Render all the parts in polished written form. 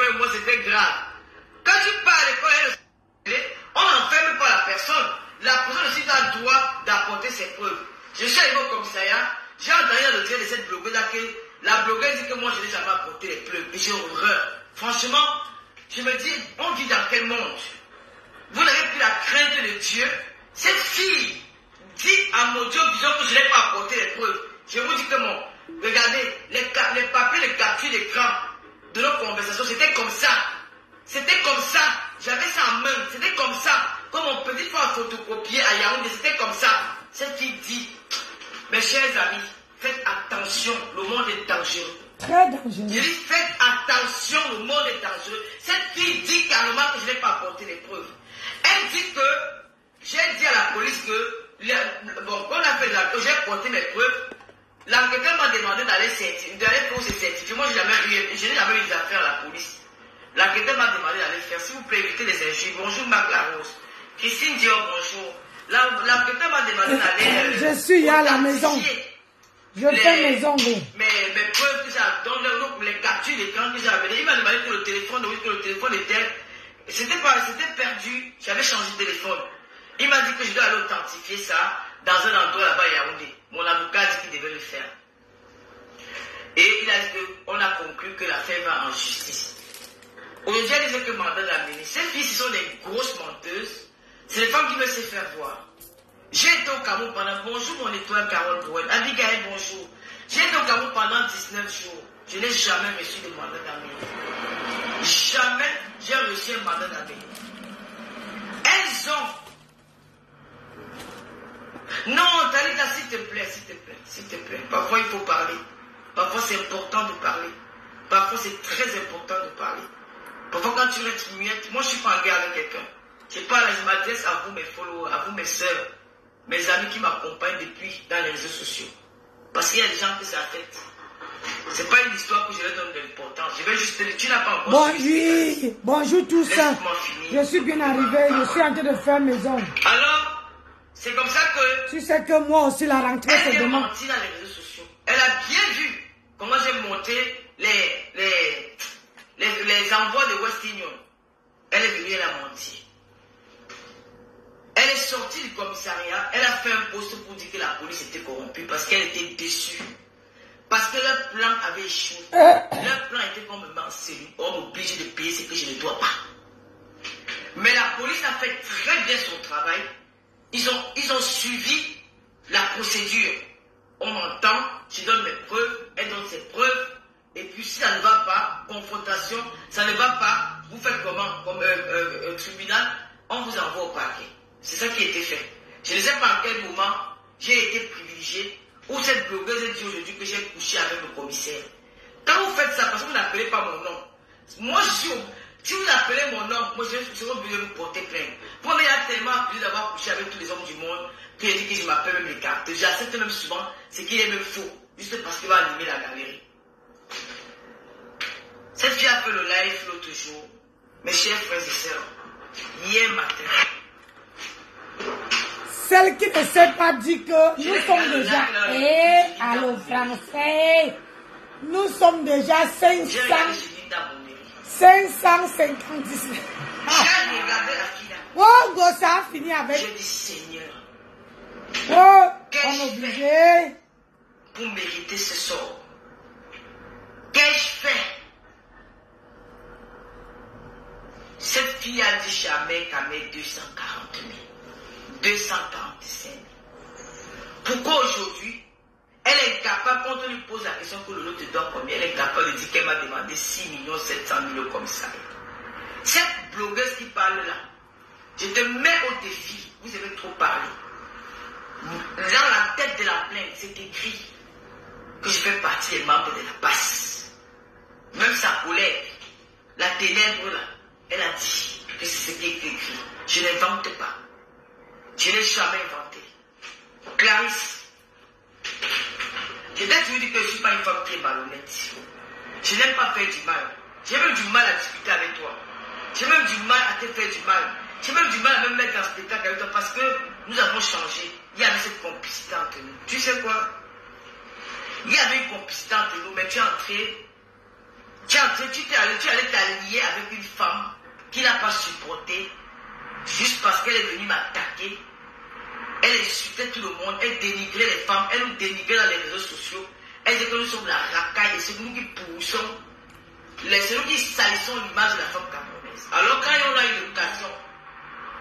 et moi, c'était grave. Quand tu parles à l'école, on n'enferme pas la personne. La personne aussi a le droit d'apporter ses preuves. Je suis arrivé au commissariat, j'ai entendu le dire de cette blogueuse-là que la blogueuse dit que moi, je n'ai jamais apporté les preuves. Et j'ai horreur. Franchement, je me dis, on vit dans quel monde? Vous n'avez plus la crainte de Dieu. Cette fille dit à mon Dieu, disons que je n'ai pas apporté les preuves. Je vous dis que mon, regardez, les papiers, les captures d'écran de nos conversations, c'était comme ça. C'était comme ça. J'avais ça en main. C'était comme ça. Comme mon petit frère photocopié à Yaoundé, c'était comme ça. Cette fille dit, mes chers amis, faites attention, le monde est dangereux. Très dangereux. Je dis, faites attention, le monde est dangereux. Cette fille dit carrément que je n'ai pas apporté les preuves. Elle dit que, j'ai dit à la police que, bon, on a fait j'ai apporté mes preuves. L'enquêteur m'a demandé d'aller pour se certifier. Moi, je n'ai jamais eu d'affaires à la police. L'enquêteur m'a demandé d'aller faire. S'il vous plaît, évitez les injures. Bonjour, Marc Larose. Christine Dior, bonjour. L'enquêteur m'a demandé d'aller. Je suis à la maison. Je fais mes ongles. Mes preuves que j'ai, les captures d'écran que j'ai amenées. Il m'a demandé que le téléphone était. C'était perdu. J'avais changé de téléphone. Il m'a dit que je dois aller authentifier ça dans un endroit là-bas à Yaoundé. Mon avocat a dit qu'il devait le faire. Et il a dit qu'on a conclu que l'affaire va en justice. Aujourd'hui, elle disait que mandat d'amener. Ces filles, ce sont des grosses menteuses. C'est les femmes qui veulent se faire voir. J'ai été au Cameroun pendant... Bonjour mon étoile Carole Bouen. Abigail, bonjour. J'ai été au Cameroun pendant 19 jours. Je n'ai jamais reçu de mandat d'amener. Jamais j'ai reçu un mandat d'amener. Elles ont... Non, Talita, s'il te plaît, s'il te plaît, s'il te plaît. Parfois, il faut parler. Parfois, c'est important de parler. Parfois, c'est très important de parler. Parfois, quand tu restes muette, moi, je ne suis pas en guerre avec quelqu'un. Je parle, je m'adresse à vous, mes followers, à vous, mes soeurs, mes amis qui m'accompagnent depuis dans les réseaux sociaux. Parce qu'il y a des gens que ça affecte. Ce n'est pas une histoire que je leur donne de l'importance. Je vais juste te dire, tu n'as pas encore... Bonjour, bonjour tout ça. Je suis bien arrivé, je suis en train de faire mes ongles. Alors, c'est comme ça que... Tu sais que moi aussi, la rentrée, c'est demain. Elle a menti dans les réseaux sociaux. Elle a bien vu comment j'ai monté les envois de West Union. Elle est venue, elle a menti. Elle est sortie du commissariat, elle a fait un post pour dire que la police était corrompue parce qu'elle était déçue. Parce que leur plan avait échoué. Leur plan était qu'on me met en cellule, on m'oblige de payer ce que je ne dois pas. Mais la police a fait très bien son travail. Ils ont suivi la procédure. On m'entend, je donne mes preuves, elle donne ses preuves. Et puis si ça ne va pas, confrontation, ça ne va pas, vous faites comment? Comme tribunal, on vous envoie au parquet. C'est ça qui a été fait. Je ne sais pas à quel moment j'ai été privilégié, ou cette blogueuse dit aujourd'hui que j'ai couché avec le commissaire. Quand vous faites ça, parce que vous n'appelez pas mon nom, moi je suis... Si vous appelez mon nom, moi je suis obligé de vous porter plainte. Pour moi, il y a tellement plus d'avoir couché avec tous les hommes du monde que j'ai dit que je m'appelle même les cartes. J'accepte même souvent ce qui est même faux, juste parce qu'il va animer la galerie. Cette fille a fait le live l'autre jour, mes chers frères et sœurs, hier matin. Celle qui ne sait pas dit que nous sommes déjà... allô français, nous sommes déjà 556. Oh, go, ça a fini avec... Je dis Seigneur, oh, qu'ai-je on est obligé fait pour mériter ce sort? Qu'ai-je fait? Cette fille a dit jamais qu'à mettre 240 000, 245 000. Pourquoi aujourd'hui, elle est capable, quand on lui pose la question que l'autre te doit combien, elle est capable de dire qu'elle m'a demandé 6 700 000 au commissariat. Cette blogueuse qui parle là, je te mets au défi, vous avez trop parlé. Dans la tête de la plainte, c'est écrit que je fais partie des membres de la passe. Même sa collègue, la ténèbre là, elle a dit que c'est ce qui est écrit. Je n'invente pas. Je n'ai jamais inventé. Clarisse, je t'ai toujours dit que je ne suis pas une femme qui est malhonnête. Je n'aime pas faire du mal. J'ai même du mal à discuter avec toi. J'ai même du mal à te faire du mal. J'ai même du mal à me mettre en spectacle avec toi parce que nous avons changé. Il y avait cette complicité entre nous. Tu sais quoi? Il y avait une complicité entre nous, mais tu es entré Tu es allé t'allier avec une femme qui n'a pas supporté juste parce qu'elle est venue m'attaquer. Elle insultait tout le monde, elle dénigrait les femmes, elle nous dénigrait dans les réseaux sociaux. Elle disait que nous sommes la racaille et c'est nous qui poussons, c'est nous qui salissons l'image de la femme camerounaise. Alors quand on a eu l'occasion,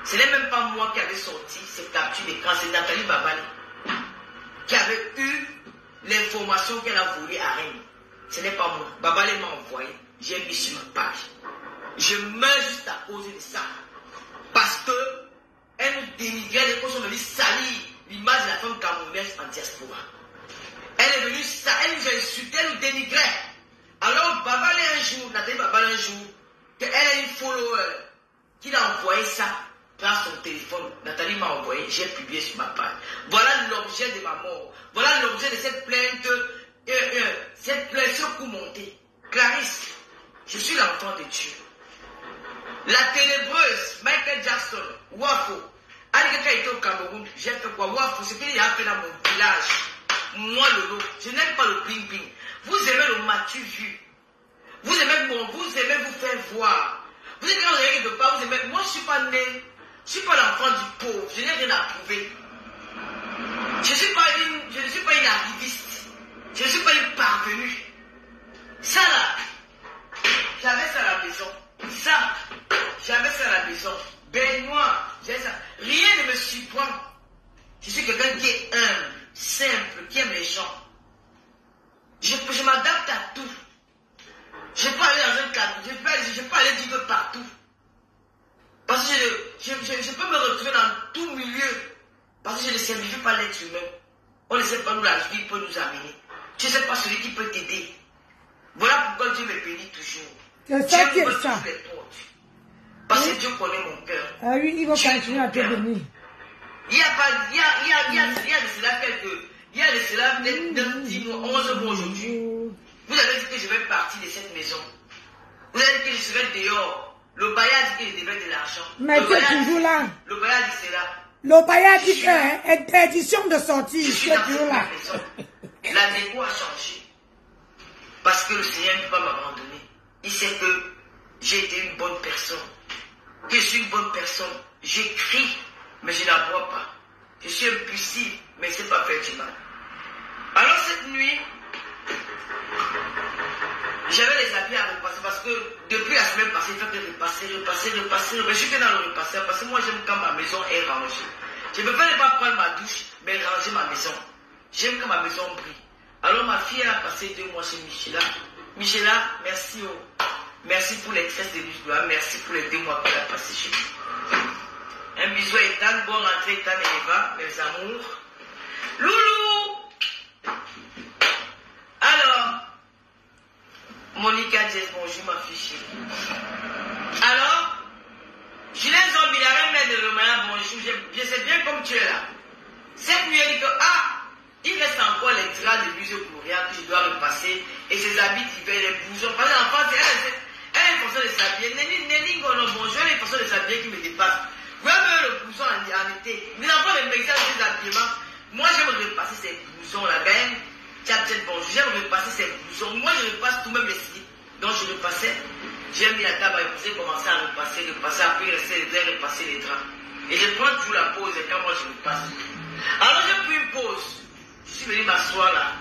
ce n'est même pas moi qui avais sorti cette capture d'écran, c'est Nathalie Babali qui avait eu l'information qu'elle a volée à Rennes. Ce n'est pas moi. Babali m'a envoyé, j'ai mis sur ma page. Je meurs juste à cause de ça. Parce que elle nous dénigrait, les causes sont venues salir l'image de la femme camerounaise en diaspora. Elle est venue, elle nous a insulté, elle nous dénigrait. Alors Babali un jour, Nathalie Babali un jour, qu'elle a une follower qui a envoyé ça dans son téléphone. Nathalie m'a envoyé, j'ai publié sur ma page. Voilà l'objet de ma mort. Voilà l'objet de cette plainte, ce coup monté. Clarisse, je suis l'enfant de Dieu. La ténébreuse, Michael Jackson, Wafo. Quand il était au Cameroun, j'ai fait quoi? Wafo, c'est qu'il a fait dans mon village. Moi, Lolo, je n'aime pas le bling-bling. Vous aimez le matu vu. Vous aimez vous faire voir. Vous aimez rien de pas, vous aimez. Moi, je ne suis pas né. Je ne suis pas l'enfant du pauvre. Je n'ai rien à prouver. Je ne suis pas une arriviste. Je ne suis pas une parvenue. Ça là, j'avais ça à la maison. Ça, j'avais ça à la maison. Benoît, j'avais ça. Rien ne me surprend. Je suis quelqu'un qui est humble, simple, qui aime les gens. Je m'adapte à tout. Je peux aller dans un cadre, je peux aller vivre partout. Parce que je peux me retrouver dans tout milieu. Parce que je ne simplifie pas l'être humain. On ne sait pas où la vie peut nous amener. Tu ne sais pas celui qui peut t'aider. Voilà pourquoi Dieu me bénit toujours. C'est ça qui est ça. Parce que Dieu connaît mon cœur. Ah oui, il va continuer à te bénir. Il y a de cela 10 mois, 11 mois aujourd'hui. Vous avez dit que je vais partir de cette maison. Vous avez dit que je serai dehors. Le bail a dit qu'il devait de l'argent. Mais tu es toujours là. Le bail a dit cela. Le bail a dit que interdiction de sortir. Je suis dans cette maison. La déco a changé. Parce que le Seigneur ne peut pas m'abandonner. Il sait que j'ai été une bonne personne. Que je suis une bonne personne. J'écris, mais je n'aboie pas. Je suis impulsif, mais ce n'est pas faire du mal. Alors cette nuit, j'avais les habits à repasser parce que depuis la semaine passée, il faut que repasser. Je suis que dans le repasser parce que moi j'aime quand ma maison est rangée. Je ne peux pas ne pas prendre ma douche, mais ranger ma maison. J'aime quand ma maison brille. Alors ma fille elle a passé 2 mois chez Michela. Michela, merci. Merci pour les tresses de Lisboa. Merci pour les 2 mois qu'elle a passé chez nous. Un bisou à Ethan, bon rentrée Ethan et Eva, mes amours. Loulou! Alors, Monica Jess, bonjour ma fille chérie. Alors, Julien Zombie, la reine de Romana, bonjour, je sais bien comme tu es là. Cette nuit, elle dit que, il reste encore les draps de buse coréen que je dois repasser et ses habits d'hiver, les blousons. Parce que l'enfant, elle a une façon de s'habiller. Nelly, bonjour, elle a une façon de s'habiller qui me dépasse. Vous avez le blouson en été. Les enfants, les médecins, des habillements. Moi, j'aime repasser ces blousons-là. Ben, tu as peut-être bonjour, j'aime repasser ces blousons. Moi, je repasse tout même les slips. Donc, je repassais. J'ai mis la table à repasser, commencer à repasser, après il restait repasser les draps. Et je prends toujours la pause et quand moi je repasse. Alors, j'ai pris une pause. Je suis venu m'asseoir là.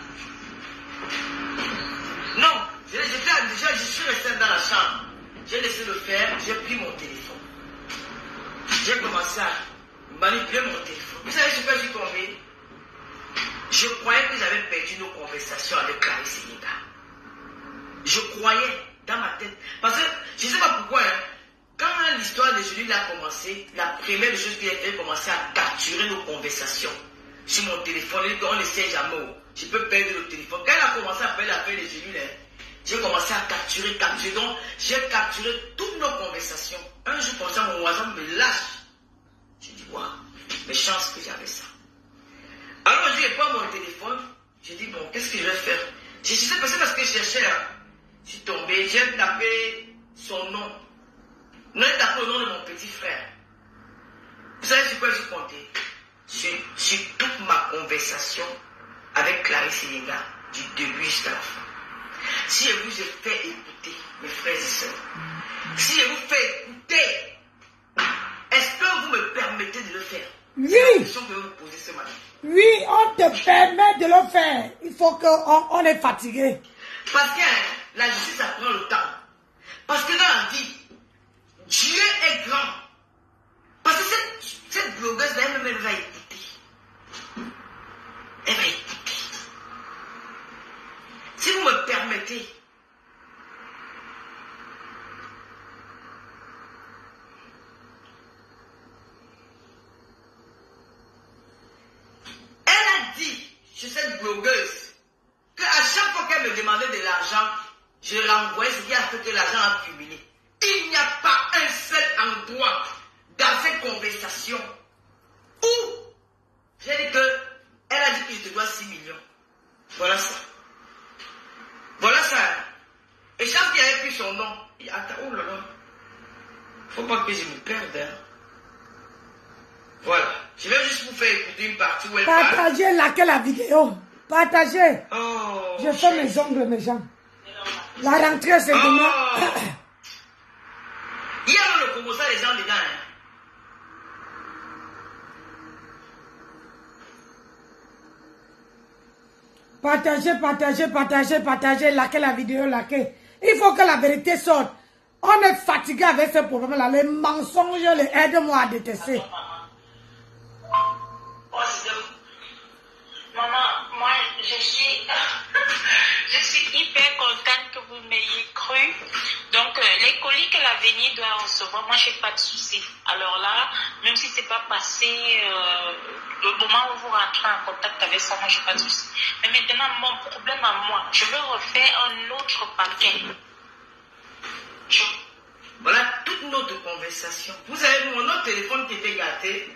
Non, je suis resté dans la chambre. J'ai laissé le faire, j'ai pris mon téléphone. J'ai commencé à manipuler mon téléphone. Vous savez ce que j'ai tombé? Je croyais que j'avais perdu nos conversations avec Clarisse et Linda. Je croyais dans ma tête. Parce que je ne sais pas pourquoi. Quand l'histoire de Julie a commencé, la première chose que j'ai fait, j'ai commencé à capturer nos conversations sur mon téléphone. On ne sait jamais. Je peux perdre le téléphone. Quand elle a commencé à faire l'affaire de Julie, j'ai commencé à capturer. Donc, j'ai capturé toutes nos conversations. Un jour, comme ça, mon voisin me lâche. Je dis, waouh, mes chances que j'avais ça. Alors, je prends mon téléphone. Je dis, bon, qu'est-ce que je vais faire? Je suis passé parce que je cherchais. Je suis tombé, j'ai tapé son nom. Non, j'ai tapé le nom de mon petit frère. Vous savez sur quoi j'ai compté? Sur toute ma conversation avec Clarisse et Linda, du début jusqu'à la fin. Si je vous ai fait écouter, mes frères et sœurs, si je vous fais écouter, est-ce que vous me permettez de le faire? Oui. C'est la question que je vais vous poser ce matin. Oui, on te permet de le faire. Il faut qu'on est fatigué. Parce que la justice, ça prend le temps. Parce que dans la vie, Dieu est grand. Parce que cette blogueuse-là, elle va écouter. Elle va écouter. Si vous me permettez, elle a dit chez cette blogueuse qu'à chaque fois qu'elle me demandait de l'argent, je renvoyais ce qui a fait que l'argent a cumulé. Il n'y a pas un seul endroit dans cette conversation où j'ai dit que elle a dit que je te dois 6 millions. Voilà ça. Voilà ça. Et chaque qui avait pris son nom, il attends, oh là là. Faut pas que je me perde. Hein. Voilà. Je vais juste vous faire écouter une partie où elle parle. Partagez la vidéo. Partagez. Oh, je fais mes ongles, mes gens. La rentrée, c'est demain. Hier, on a commencé les gens dedans. Hein. Partagez, likez la vidéo, likez. Il faut que la vérité sorte. On est fatigué avec ce problème-là. Les mensonges, les aident-moi à détester. Maman, moi, je suis hyper contente que vous m'ayez cru. Donc, les colis que l'avenir doit recevoir, moi, je n'ai pas de souci. Alors là, même si ce n'est pas passé, le moment où vous rentrez en contact avec ça, moi, je n'ai pas de souci. Mais maintenant, mon problème à moi, je veux refaire un autre paquet. Voilà toute notre conversation. Vous avez mon autre téléphone qui était gâté.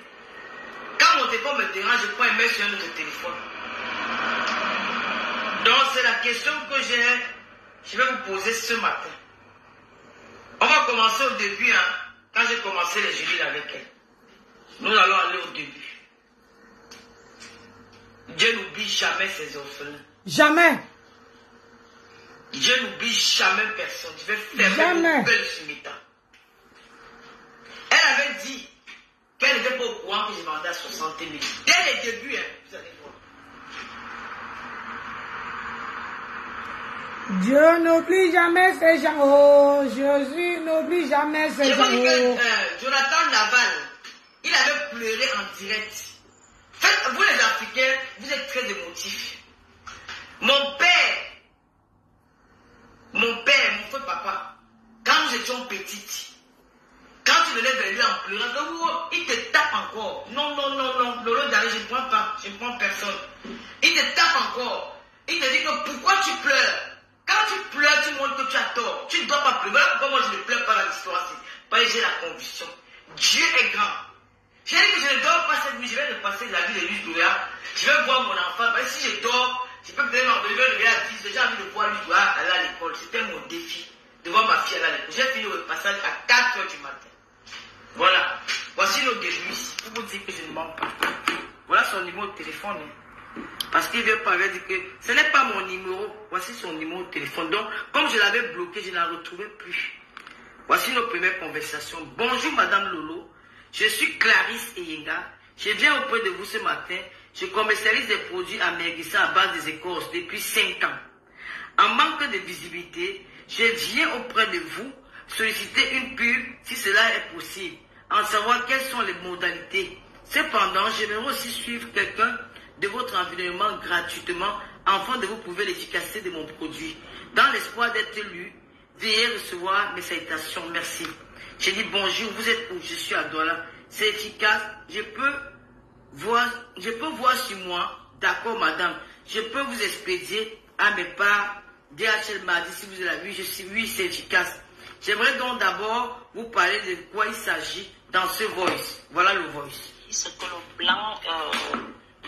Quand mon téléphone me dérange, je prends un mail sur un autre téléphone. Donc, c'est la question que je vais vous poser ce matin. On va commencer au début, hein, quand j'ai commencé les jubilés avec elle. Nous allons aller au début. Dieu n'oublie jamais ses orphelins. Jamais. Dieu n'oublie jamais personne. Je vais fermer mon gueule sur mes temps. Elle avait dit qu'elle n'était pas au courant que je vendais à 60 000. Dès le début, hein, vous allez voir. Dieu n'oublie jamais ces gens. Oh, Jésus n'oublie jamais ces gens. Je vous dis que Jonathan Laval, il avait pleuré en direct. Faites, vous les Africains, vous êtes très émotifs. Mon feu papa, quand nous étions petites, quand tu venais vers lui en pleurant, il te tape encore. Non, Lolo Dari, je ne prends pas, je ne prends personne. Il te tape encore. Il te dit que pourquoi tu pleures? Quand tu pleures, tu montres que tu as tort. Tu ne dois pas pleurer. Voilà pourquoi moi je ne pleure pas dans l'histoire. Parce que j'ai la conviction. Dieu est grand. J'ai dit que je ne dors pas cette nuit. Je vais repasser la vie de Luis Douya. Je vais voir mon enfant. Parce que si je dors, je peux peut-être m'enlever à 10. J'ai envie de voir Luis Douya aller à l'école. C'était mon défi. De voir ma fille aller à l'école. J'ai fini le passage à 4 h du matin. Voilà. Voici nos débuts ici. Pour vous dire que je ne mens pas. Voilà son numéro de téléphone. Parce qu'il veut pas, il dit que ce n'est pas mon numéro. Voici son numéro de téléphone. Donc, comme je l'avais bloqué, je ne la retrouvais plus. Voici nos premières conversations. Bonjour Madame Lolo. Je suis Clarisse Eyenga. Je viens auprès de vous ce matin. Je commercialise des produits américains à base des écorces depuis 5 ans. En manque de visibilité, je viens auprès de vous solliciter une pub si cela est possible, en savoir quelles sont les modalités. Cependant, j'aimerais aussi suivre quelqu'un de votre environnement gratuitement afin de vous prouver l'efficacité de mon produit. Dans l'espoir d'être lu, veuillez recevoir mes salutations. Merci. J'ai dit bonjour, vous êtes où? Je suis à Douala. C'est efficace. Je peux voir sur moi. D'accord, madame. Je peux vous expédier à mes parts. DHL m'a dit si vous avez vu, je suis oui, c'est efficace. J'aimerais donc d'abord vous parler de quoi il s'agit dans ce voice. Voilà le voice. Ce que le blanc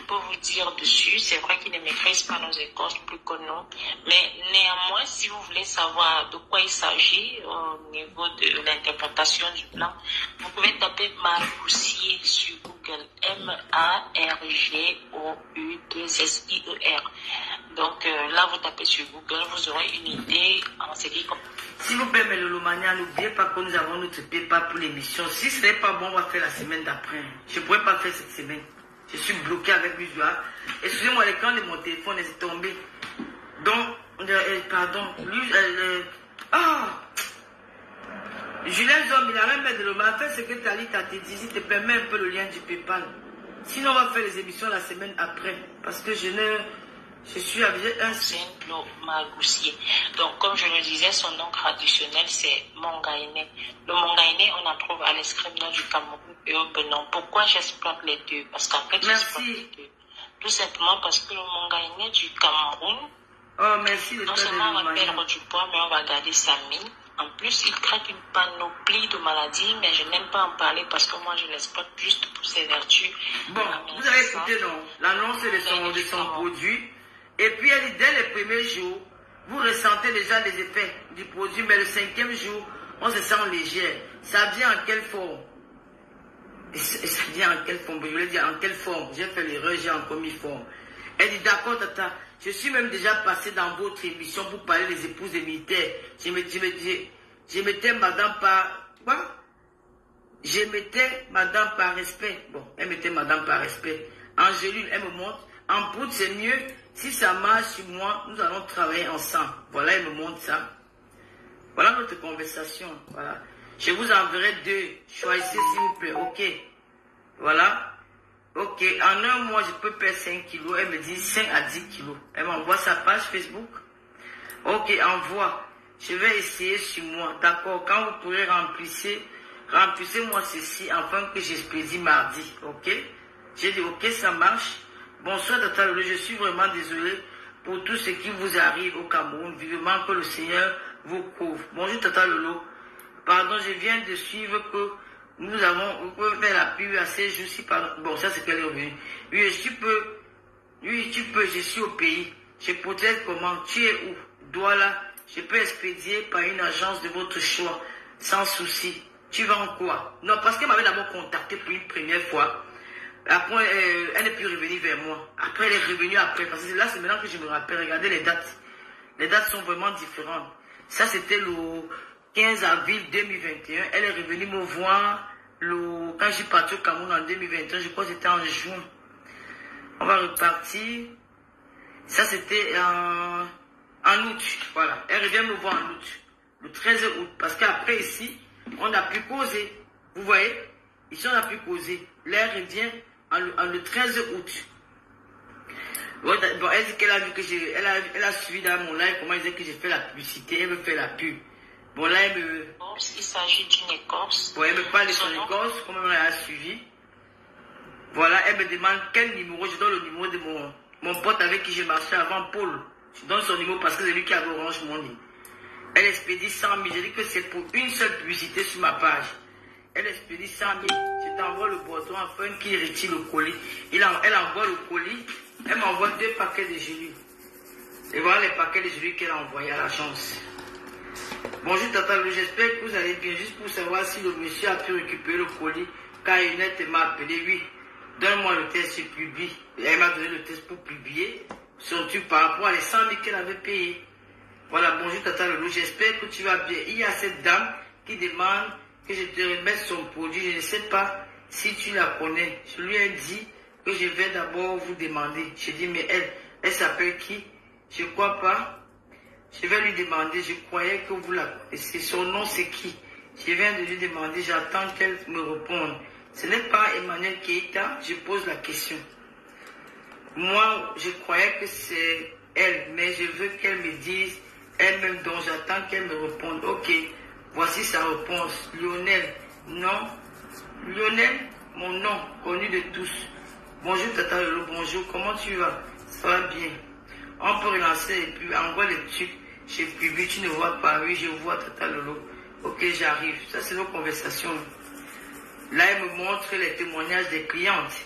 peut vous dire dessus, c'est vrai qu'il ne maîtrise pas nos écorces plus que nous, mais néanmoins, si vous voulez savoir de quoi il s'agit au niveau de l'interprétation du blanc, vous pouvez taper Maroussier sur Google. Google. MARGOU2SIER. Donc là, vous tapez sur Google, vous aurez une idée en ce qui compte. S'il vous plaît, Mélolomania, n'oubliez pas que nous avons notre PayPal pour l'émission. Si ce n'est pas bon, on va faire la semaine d'après. Je ne pourrais pas faire cette semaine. Je suis bloqué avec l'usuaire. Excusez-moi, l'écran de mon téléphone est tombé. Donc, pardon. Julien Zom, il a même fait de l'homme. Fais ce que Tali t'a dit. Si te permet un peu le lien du PayPal. Sinon, on va faire les émissions la semaine après. Parce que je suis avec un... Magoussier. Donc, comme je le disais, son nom traditionnel, c'est Mongaïné. Le Mongaïné, on en trouve à l'extrême nord du Cameroun et au Benin. Pourquoi j'exploite les deux? Parce qu'après, j'exploite les deux. Tout simplement parce que le Mongaïné du Cameroun, non seulement on va perdre du poids, mais on va garder sa mine. En plus, il traite une panoplie de maladies, mais je n'aime pas en parler parce que moi, je l'exploite juste pour ses vertus. Bon, vous avez écouté, non? L'annonce de son produit. Et puis, elle dit, dès les premiers jours, vous ressentez déjà les effets du produit, mais le 5e jour, on se sent léger. Ça vient en quelle forme? Ça vient en quelle forme? Je voulais dire en quelle forme? J'ai fait l'erreur, j'ai encore mis forme. Elle dit, d'accord, tata, je suis même déjà passé dans votre émission pour parler des épouses des militaires. Je mettais madame par... Quoi? Je mettais madame par respect. Bon, elle mettait madame par respect. Angéline, elle me montre. En poudre, c'est mieux. Si ça marche sur moi, nous allons travailler ensemble. Voilà, elle me montre ça. Voilà notre conversation. Voilà. Je vous enverrai 2. Choisissez s'il vous plaît. Ok. Voilà. Ok. En un mois, je peux perdre 5 kilos. Elle me dit 5 à 10 kilos. Elle m'envoie sa page Facebook. Ok, envoie. Je vais essayer sur moi. D'accord. Quand vous pourrez remplissez-moi ceci afin que j'expédie mardi. Ok. J'ai dit ok, ça marche. Bonsoir Tata Lolo, je suis vraiment désolé pour tout ce qui vous arrive au Cameroun. Vivement que le Seigneur vous couvre. Bonjour Tata Lolo. Pardon, je viens de suivre que nous avons fait la pub à ces jours-ci. Bon, ça c'est qu'elle est revenue. Oui, tu peux, je suis au pays. Je peut-être comment, tu es où? Douala, je peux expédier par une agence de votre choix, sans souci. Tu vas en quoi? Non, parce qu'elle m'avait d'abord contacté pour une première fois. Après, elle n'est plus revenue vers moi. Après, elle est revenue après. Parce que là, c'est maintenant que je me rappelle. Regardez les dates. Les dates sont vraiment différentes. Ça, c'était le 15 avril 2021. Elle est revenue me voir quand je suis parti au Cameroun en 2021. Je crois que c'était en juin. On va repartir. Ça, c'était en août. Voilà. Elle revient me voir en août. Le 13 août. Parce qu'après, ici, on a pu causer. Vous voyez? Ici, on a pu causer. Là, elle revient le 13 août. Bon, elle dit qu'elle a vu que elle a suivi dans mon live comment elle disait que j'ai fait la publicité. Elle me fait la pub. Bon, là, elle me... Il s'agit d'une écorce. Bon, elle me parle de son écorce, comment elle a suivi. Voilà, elle me demande quel numéro. Je donne le numéro de mon pote avec qui j'ai marché avant, Paul. Je donne son numéro parce que c'est lui qui avait Orange Money. Elle expédie 100 000. J'ai dit que c'est pour une seule publicité sur ma page. Elle expédie 100 000. Je t'envoie le bouton afin qu'il retire le colis. Elle envoie le colis. Elle m'envoie 2 paquets de gelées. Et voilà les paquets de gelées qu'elle a envoyés à l'agence. Bonjour Tata, j'espère que vous allez bien. Juste pour savoir si le monsieur a pu récupérer le colis. Car Yonette m'a appelé. Oui, donne-moi le test, je publie. Et elle m'a donné le test pour publier. Surtout par rapport à les 100 000 qu'elle avait payés. Voilà, bonjour Tata Lolo, j'espère que tu vas bien. Il y a cette dame qui demande que je te remette son produit. Je ne sais pas si tu la connais. Je lui ai dit que je vais d'abord vous demander. Je dis, mais elle s'appelle qui? Je crois pas. Je vais lui demander, je croyais que vous la connaissez. Son nom c'est qui? Je viens de lui demander, j'attends qu'elle me réponde. Ce n'est pas Emmanuel Keita, je pose la question. Moi, je croyais que c'est elle, mais je veux qu'elle me dise elle-même, donc j'attends qu'elle me réponde. Ok, voici sa réponse. Lionel, non. Lionel, mon nom, connu de tous. Bonjour Tata Lolo, bonjour, comment tu vas? Ça va bien. On peut relancer et puis envoie les trucs. Je publie, tu ne vois pas. Oui, je vois Tata Lolo. Ok, j'arrive. Ça, c'est nos conversations. Là, elle me montre les témoignages des clientes.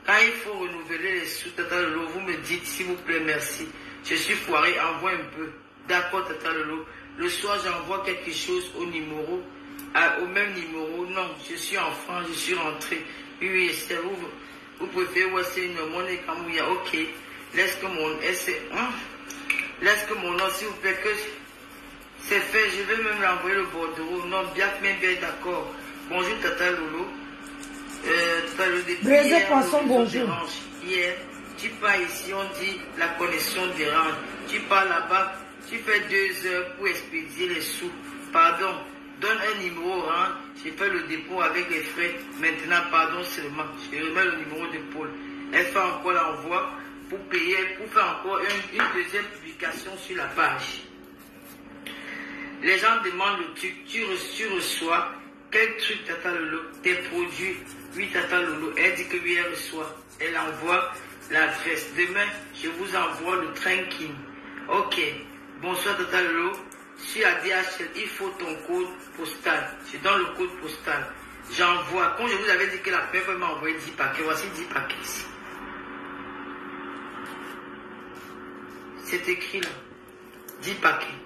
Quand il faut renouveler les sous, Tata Lolo, vous me dites, s'il vous plaît, merci. Je suis foiré, envoie un peu. D'accord, Tata Lolo. Le soir, j'envoie quelque chose au numéro au même numéro. Non, je suis en France, je suis rentré. Oui, Esther, vous préférez c'est une monnaie Kamouya. Ok. Laisse que mon nom, s'il vous plaît, que c'est fait. Je vais même l'envoyer le bordereau. Non, bien d'accord. Bonjour, Tata Lolo. Tata Lolo, depuis hier, bonjour. Hier, tu pars ici, on dit la connexion dérange. Tu pars là-bas, tu fais 2 heures pour expédier les sous. Pardon, donne un numéro, hein. J'ai fait le dépôt avec les frais. Maintenant, pardon seulement. Je remets le numéro de Paul. Elle fait encore l'envoi pour payer, pour faire encore une deuxième publication sur la page. Les gens demandent le truc, tu reçois quel truc Tata Lolo, tes produits. Oui, Tata Lolo, elle dit que oui, elle reçoit. Elle envoie l'adresse. Demain, je vous envoie le tranking. Ok. Bonsoir Tata Lolo. Sur la DHL, il faut ton code postal. Je donne le code postal. J'envoie. Quand je vous avais dit que la personne m'a envoyé 10 paquets, voici 10 paquets ici. C'est écrit là. 10 paquets.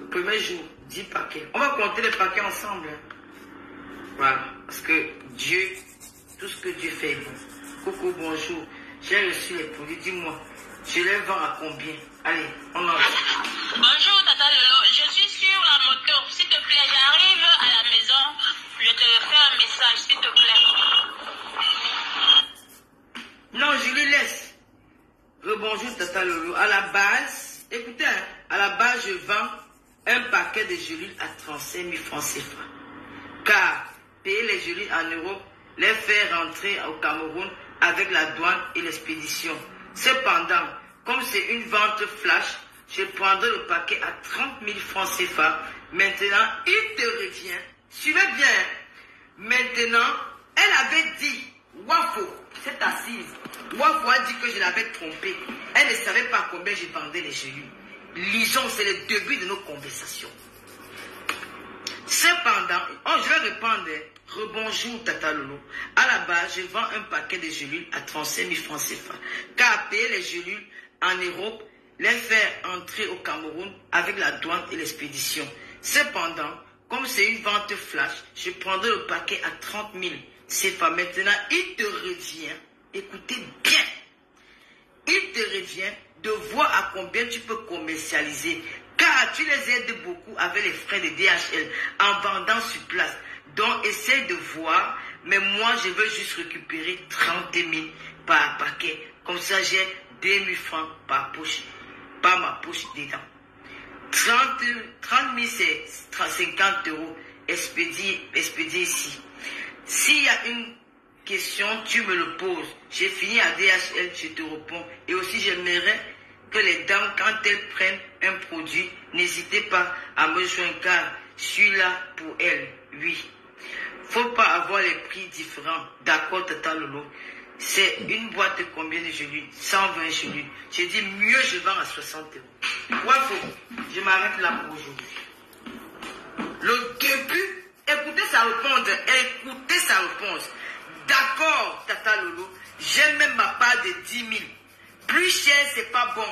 Le premier jour, 10 paquets. On va compter les paquets ensemble. Hein. Voilà. Parce que Dieu, tout ce que Dieu fait est bon. Coucou, bonjour. J'ai reçu les produits. Dis-moi, je les vends à combien? Allez, on en va. Bonjour, Tata Lolo. Je suis sur la moto. S'il te plaît, j'arrive à la maison. Je te fais un message, s'il te plaît. Non, je lui laisse. Rebonjour, Tata Lolo. À la base, écoutez, hein, à la base, je vends un paquet de gélules à 35 000 francs CFA. Car payer les gélules en Europe, les faire rentrer au Cameroun avec la douane et l'expédition. Cependant, comme c'est une vente flash, je prendrai le paquet à 30 000 francs CFA. Maintenant, il te revient. Suivez bien. Maintenant, elle avait dit, Wafo, cette assise, Wafo a dit que je l'avais trompée. Elle ne savait pas combien je vendais les gélules. Lisons, c'est le début de nos conversations. Cependant, je vais répondre. Rebonjour Tata Lolo. À la base, je vends un paquet de gélules à 35 000 francs CFA. Car payer les gélules en Europe, les faire entrer au Cameroun avec la douane et l'expédition. Cependant, comme c'est une vente flash, je prendrai le paquet à 30 000 CFA. Maintenant, il te revient, écoutez bien, il te revient de voir à combien tu peux commercialiser. Car tu les aides beaucoup avec les frais de DHL en vendant sur place. Donc, essaye de voir, mais moi, je veux juste récupérer 30 000 par paquet. Comme ça, j'ai 2 000 francs par poche, par ma poche dedans. 30 000, c'est 50 € expédié ici. S'il y a une question, tu me le poses. J'ai fini à DHL, je te réponds. Et aussi, j'aimerais que les dames, quand elles prennent un produit, n'hésitez pas à me joindre, car je suis là pour elles. Oui. Faut pas avoir les prix différents. D'accord, Tata Lolo. C'est une boîte de combien de gélules? 120 gélules. J'ai dit mieux, je vends à 60 €. Wafo, je m'arrête là pour aujourd'hui. Le début, écoutez sa réponse. Écoutez sa réponse. D'accord, Tata Lolo. J'aime même ma part de 10 000. Plus cher, c'est pas bon.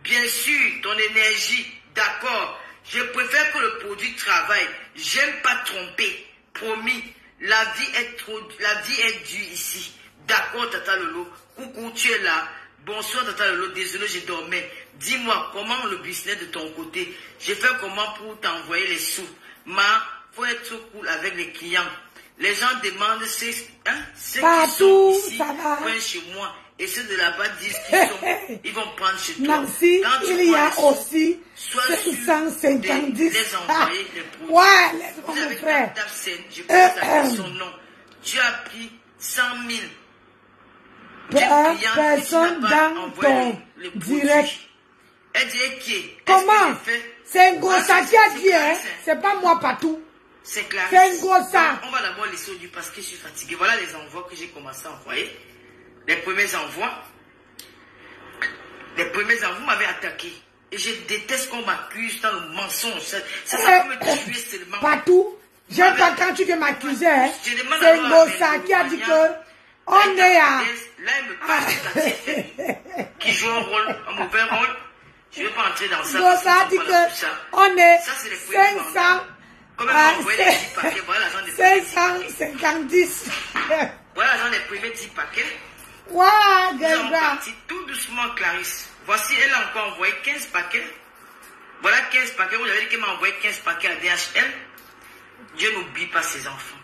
Bien sûr, ton énergie. D'accord. Je préfère que le produit travaille. J'aime pas tromper. Promis, la vie est dure ici. D'accord, Tata Lolo. Coucou, tu es là. Bonsoir, Tata Lolo. Désolé, je dormais. Dis-moi, comment le business de ton côté? J'ai fait comment pour t'envoyer les sous? Faut être cool avec les clients. Les gens demandent ceux qui sont ici, prennent chez moi. Et ceux de là-bas disent qu'ils sont, ils vont prendre chez toi. Merci, il y a aussi 550. Les envoyer les produits. Ouais, laisse-moi mon frère. Je pense son nom. Tu as pris 100 000. Personne dans ton direct. Elle dit qui? Comment? C'est un gros sac qui a dit, hein? C'est pas moi partout. C'est clair. C'est un gros sac. On va d'abord laisser au parce que je suis fatigué. Voilà les envois que j'ai commencé à envoyer. Les premiers envois. Vous m'avez attaqué. Et je déteste qu'on m'accuse dans le mensonge. Ça peut me tuer seulement. Partout. J'aime pas quand tu veux m'accuser. Hein. C'est un gros sac qui a dit que on est à... Là, il me parle qui joue un rôle, un mauvais rôle. Je ne vais pas entrer dans ça. Ça a dit que on est Comme elle m'a envoyé les 10 paquets, voilà l'argent des premiers 10 paquets. 550. Voilà l'argent des premiers 10 paquets. Waouh, Nous sommes Gaga. partis tout doucement, Clarisse. Voici, elle a encore envoyé 15 paquets. Voilà 15 paquets. Vous avez dit qu'elle m'a envoyé 15 paquets à DHL. Dieu n'oublie pas ses enfants.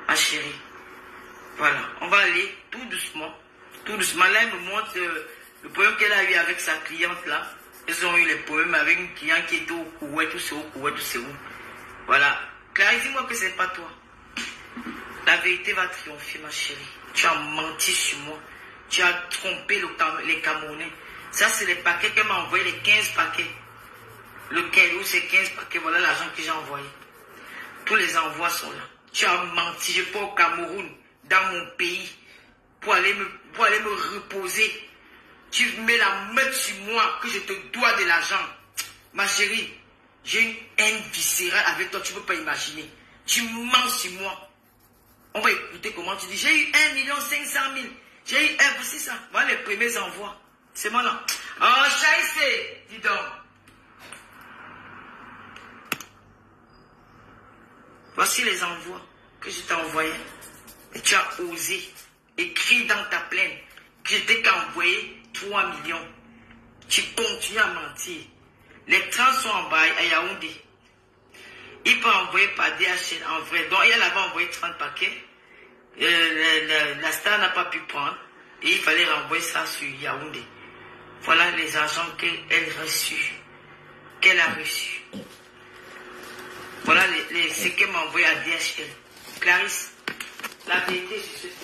Ma chérie. Voilà. On va aller tout doucement. Tout doucement. Là, elle me montre le problème qu'elle a eu avec sa cliente là. Ils ont eu les problèmes avec une cliente qui était au Koweït, tout c'est où, Koweït, tout c'est où. Voilà. Clarisse, dis-moi que c'est pas toi. La vérité va triompher, ma chérie. Tu as menti sur moi. Tu as trompé les Camerounais. Ça, c'est les paquets qu'elle m'a envoyé, les 15 paquets. Lequel, où c'est 15 paquets, voilà l'argent que j'ai envoyé. Tous les envois sont là. Tu as menti, je pars au Cameroun, dans mon pays, pour aller me reposer. Tu mets la main sur moi, que je te dois de l'argent. Ma chérie, j'ai une haine viscérale avec toi, tu ne peux pas imaginer. Tu mens sur moi. On va écouter comment tu dis. J'ai eu 1 500 000. J'ai eu c'est ça. Voilà les premiers envois. C'est moi là. Oh, Chaïsé, dis donc. Voici les envois que je t'ai envoyés. Et tu as osé écrire dans ta plainte que je t'ai qu'envoyé 3 millions. Tu continues à mentir. Les trains sont en bas à Yaoundé. Il peut envoyer par DHL en vrai. Donc, elle avait envoyé 30 paquets. La star n'a pas pu prendre. Et il fallait renvoyer ça sur Yaoundé. Voilà les argents qu'elle a reçus. Voilà ce qu'elle m'a envoyé à DHL. Clarisse, la vérité sur ce thème.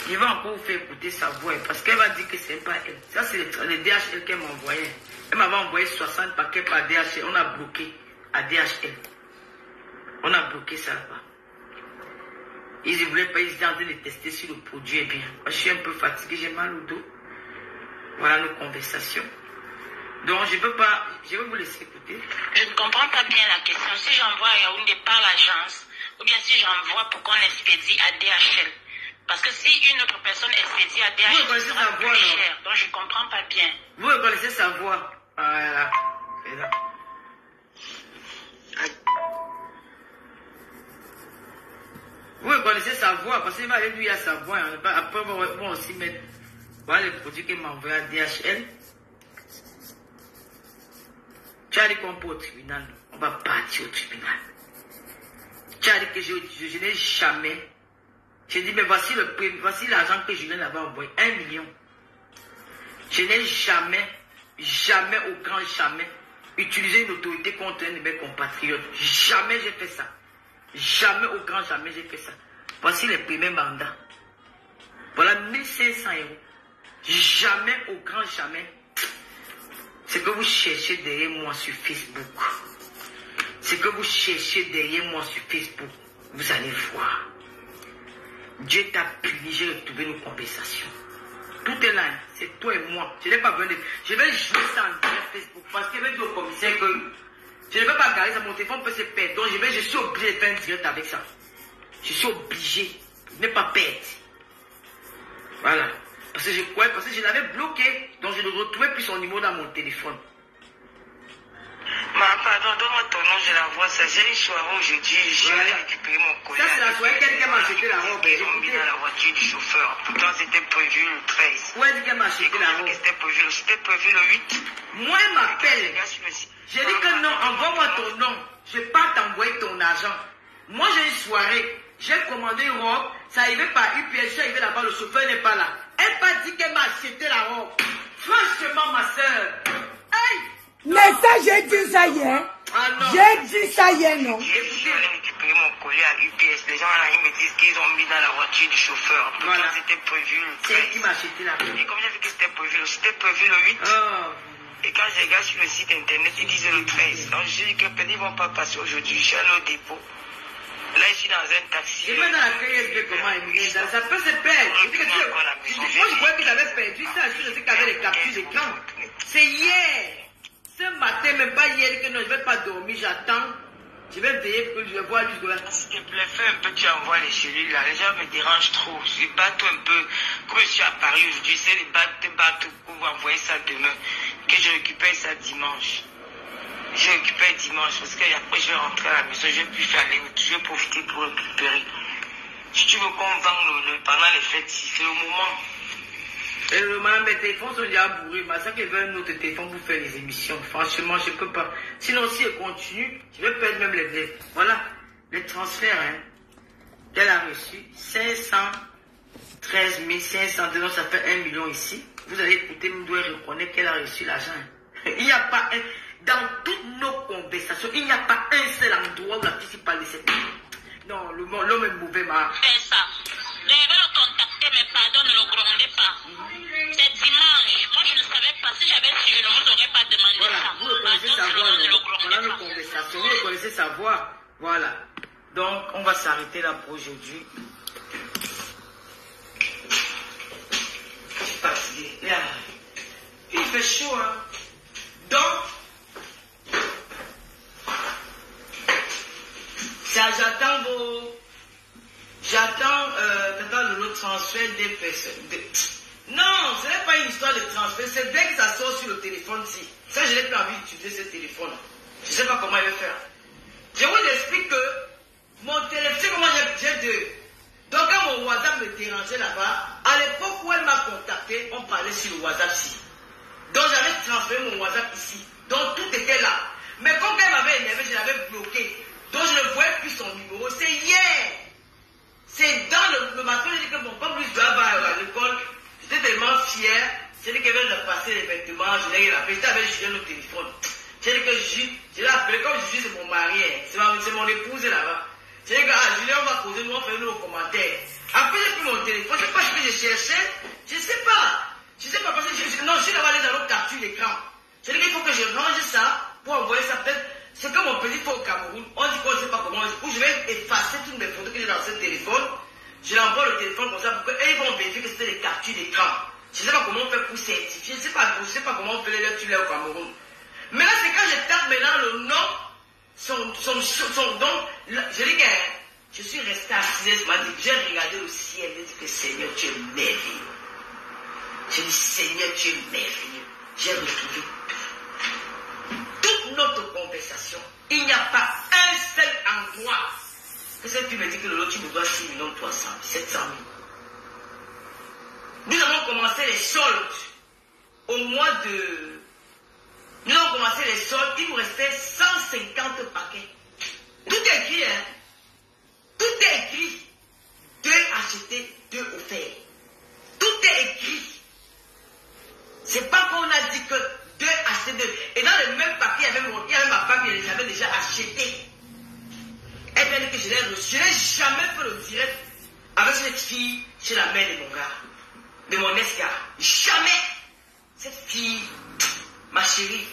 Je vais encore vous faire écouter sa voix parce qu'elle va dire que c'est pas elle. Ça, c'est le DHL qu'elle m'a envoyé. Elle m'avait envoyé 60 paquets par DHL. On a bloqué à DHL. On a bloqué ça là-bas. Ils ne voulaient pas, ils étaient en train de tester si le produit est bien. Moi, je suis un peu fatigué, j'ai mal au dos. Voilà nos conversations. Donc, je ne peux pas, je vais vous laisser écouter. Je ne comprends pas bien la question. Si j'envoie à Yaoundé par l'agence, ou bien si j'envoie pour qu'on l'expédie à DHL. Parce que si une autre personne expédie à DHL, c'est plus cher. Donc, je ne comprends pas bien. Vous reconnaissez sa voix. Voilà. C'est là. Vous reconnaissez sa voix, parce qu'il va aller lui à sa voix. Après, on va aussi mettre. Voilà les produits qu'il m'a envoyé à DHL. Tu as dit qu'on peut au tribunal. On va partir au tribunal. Tu as dit que je n'ai jamais. J'ai dit, mais voici l'argent que Julien avait envoyé. 1 million. Je n'ai jamais, au grand jamais, utilisé une autorité contre un de mes compatriotes. Jamais j'ai fait ça. Jamais, au grand jamais, j'ai fait ça. Voici les premiers mandats. Voilà 1500 €. Jamais, au grand jamais. C'est que vous cherchez derrière moi sur Facebook. C'est que vous cherchez derrière moi sur Facebook. Vous allez voir. Dieu t'a puni, j'ai retrouvé nos conversations. Tout est là, c'est toi et moi. Je n'ai pas besoin de... Je vais jouer ça en direct Facebook parce qu'il va dire au commissaire que je ne vais pas garder ça, mon téléphone peut se perdre. Donc je suis obligé de faire un direct avec ça. Je suis obligé de ne pas perdre. Voilà. Parce que je l'avais bloqué. Donc je ne retrouvais plus son numéro dans mon téléphone. Pardon, donne-moi ton nom, je l'envoie ça. J'ai une soirée aujourd'hui, je vais récupérer mon collier. Ça, c'est la soirée quelqu'un m'a acheté la robe. Ils ont mis dans la voiture du chauffeur. Pourtant, c'était prévu le 13. Où est-ce qu'elle m'a acheté la robe? C'était prévu le 8. Moi, elle m'appelle. J'ai dit que non, envoie-moi ton nom. Je ne vais pas t'envoyer ton argent. Moi, j'ai une soirée. J'ai commandé une robe. Ça arrivait par UPS. Je suis arrivé là-bas, le chauffeur n'est pas là. Elle m'a dit qu'elle m'a acheté la robe. Franchement, ma soeur. Aïe! Mais ça, j'ai dit ça hier. Ah non. J'ai dit ça hier, non. J'ai dit que j'allais récupérer mon collier à UPS. Les gens là, ils me disent qu'ils ont mis dans la voiture du chauffeur. Pourtant, c'était prévu le 13. C'est elle qui m'a acheté la robe. Et comme j'ai vu que c'était prévu le 8. Oh. Et quand je regarde sur le site internet, ils disent le 13. Donc je dis que peut-être ils ne vont pas passer aujourd'hui. Je suis allé au dépôt. Là, je suis dans un taxi. Je vais dans la KSB, comment il ça peut se perdre. Moi, je croyais que j'avais perdu ça. Je sais qu'avec les captures d'écran. C'est hier. Ce matin, même pas hier, que non, je ne vais pas dormir, j'attends. Je vais veiller pour que je vois jusqu'à là. S'il te plaît, fais un peu, tu envoies les cellules là. Les gens me dérangent trop. Je batte un peu. Comme je suis à Paris aujourd'hui, c'est les battre pour vous envoyer ça demain. Que je récupère ça dimanche. J'ai occupé dimanche parce qu'après je vais rentrer à la maison, je vais plus faire les routes, je vais profiter pour récupérer. Si tu veux qu'on vende pendant les fêtes, c'est le moment. Et madame, mes téléphones sont déjà bourrés, mais ça qui veut un autre téléphone pour faire les émissions. Franchement, je ne peux pas. Sinon, si elle continue, je vais perdre même les... Voilà, les transferts, hein. Elle a reçu 513 500 $, ça fait 1 million ici. Vous allez écouter, vous devez reconnaître qu'elle a reçu l'argent. Il n'y a pas un... Dans toutes nos conversations, il n'y a pas un seul endroit où la fille parle de cette... Non, l'homme est mauvais, ma... C'est ça. Je vais le contacter, mais pardon, ne le grondez pas. C'est dimanche. Moi, je ne savais pas. Si j'avais su, je ne vous aurais pas demandé voilà, ça. Vous connaissez sa voix, voilà nos conversations. Vous connaissez sa voix. Voilà. Donc, on va s'arrêter là pour aujourd'hui. Je suis fatigué. Il fait chaud, hein. Donc, j'attends vos... J'attends le transfert des personnes. Non, ce n'est pas une histoire de transfert. C'est dès que ça sort sur le téléphone. Si. Ça, je n'ai pas envie d'utiliser ce téléphone. Je ne sais pas comment il va faire. Je vous explique que mon téléphone, c'est comment j'ai deux. Donc, quand mon WhatsApp me dérangeait là-bas, à l'époque où elle m'a contacté, on parlait sur le WhatsApp-ci. Donc, j'avais transféré mon WhatsApp ici. Donc, tout était là. Mais quand elle m'avait énervé, je l'avais bloqué. Donc, je ne voyais plus son numéro. C'est hier. C'est dans le matin, je dis que bon, comme lui, je dois aller à l'école, j'étais tellement fier. J'ai dit qu'elle vient de passer les vêtements, je l'ai appelé, j'étais avec Julien au téléphone. J'ai dit que je l'ai appelé, comme je suis, c'est mon mari, c'est mon épouse là-bas. J'ai dit que Julien, on va causer, nous, on fait nos commentaires. Après, j'ai pris mon téléphone, je ne sais pas ce que je cherchais, je ne sais pas. Je ne sais pas parce que je suis là-bas dans l'autre capture d'écran. J'ai dit qu'il faut que je range ça pour envoyer ça peut-être. C'est comme mon petit fait au Cameroun, on dit qu'on ne sait pas comment, où je vais effacer toutes mes photos que j'ai dans ce téléphone, je l'envoie le téléphone comme ça pour qu'ils vont vérifier que c'était des captures d'écran. Je ne sais pas comment on fait pour certifier, je ne sais pas comment on fait les lettres au Cameroun. Mais là, c'est quand je tape maintenant le nom, donc, je dis que je suis resté assis, j'ai regardé le ciel, j'ai dit que Seigneur, tu es merveilleux. J'ai dit, Seigneur, tu es merveilleux. J'ai retrouvé toute notre conversation. Il n'y a pas un seul endroit que cette fille me dit que le lot, tu me dois 6 700 000. Nous avons commencé les soldes au mois de... Nous avons commencé les soldes, il nous restait 150 paquets. Tout est écrit, hein. Tout est écrit. 2 achetés, 2 offerts. Tout est écrit. C'est pas qu'on a dit que 2 achetés 2. Et dans le même papier, il y avait ma femme qui les avait déjà achetés. Elle m'a dit que je l'ai reçu. Je n'ai jamais fait le direct avec cette fille chez la mère de mon gars, de mon ex-gars. Jamais. Cette fille, ma chérie.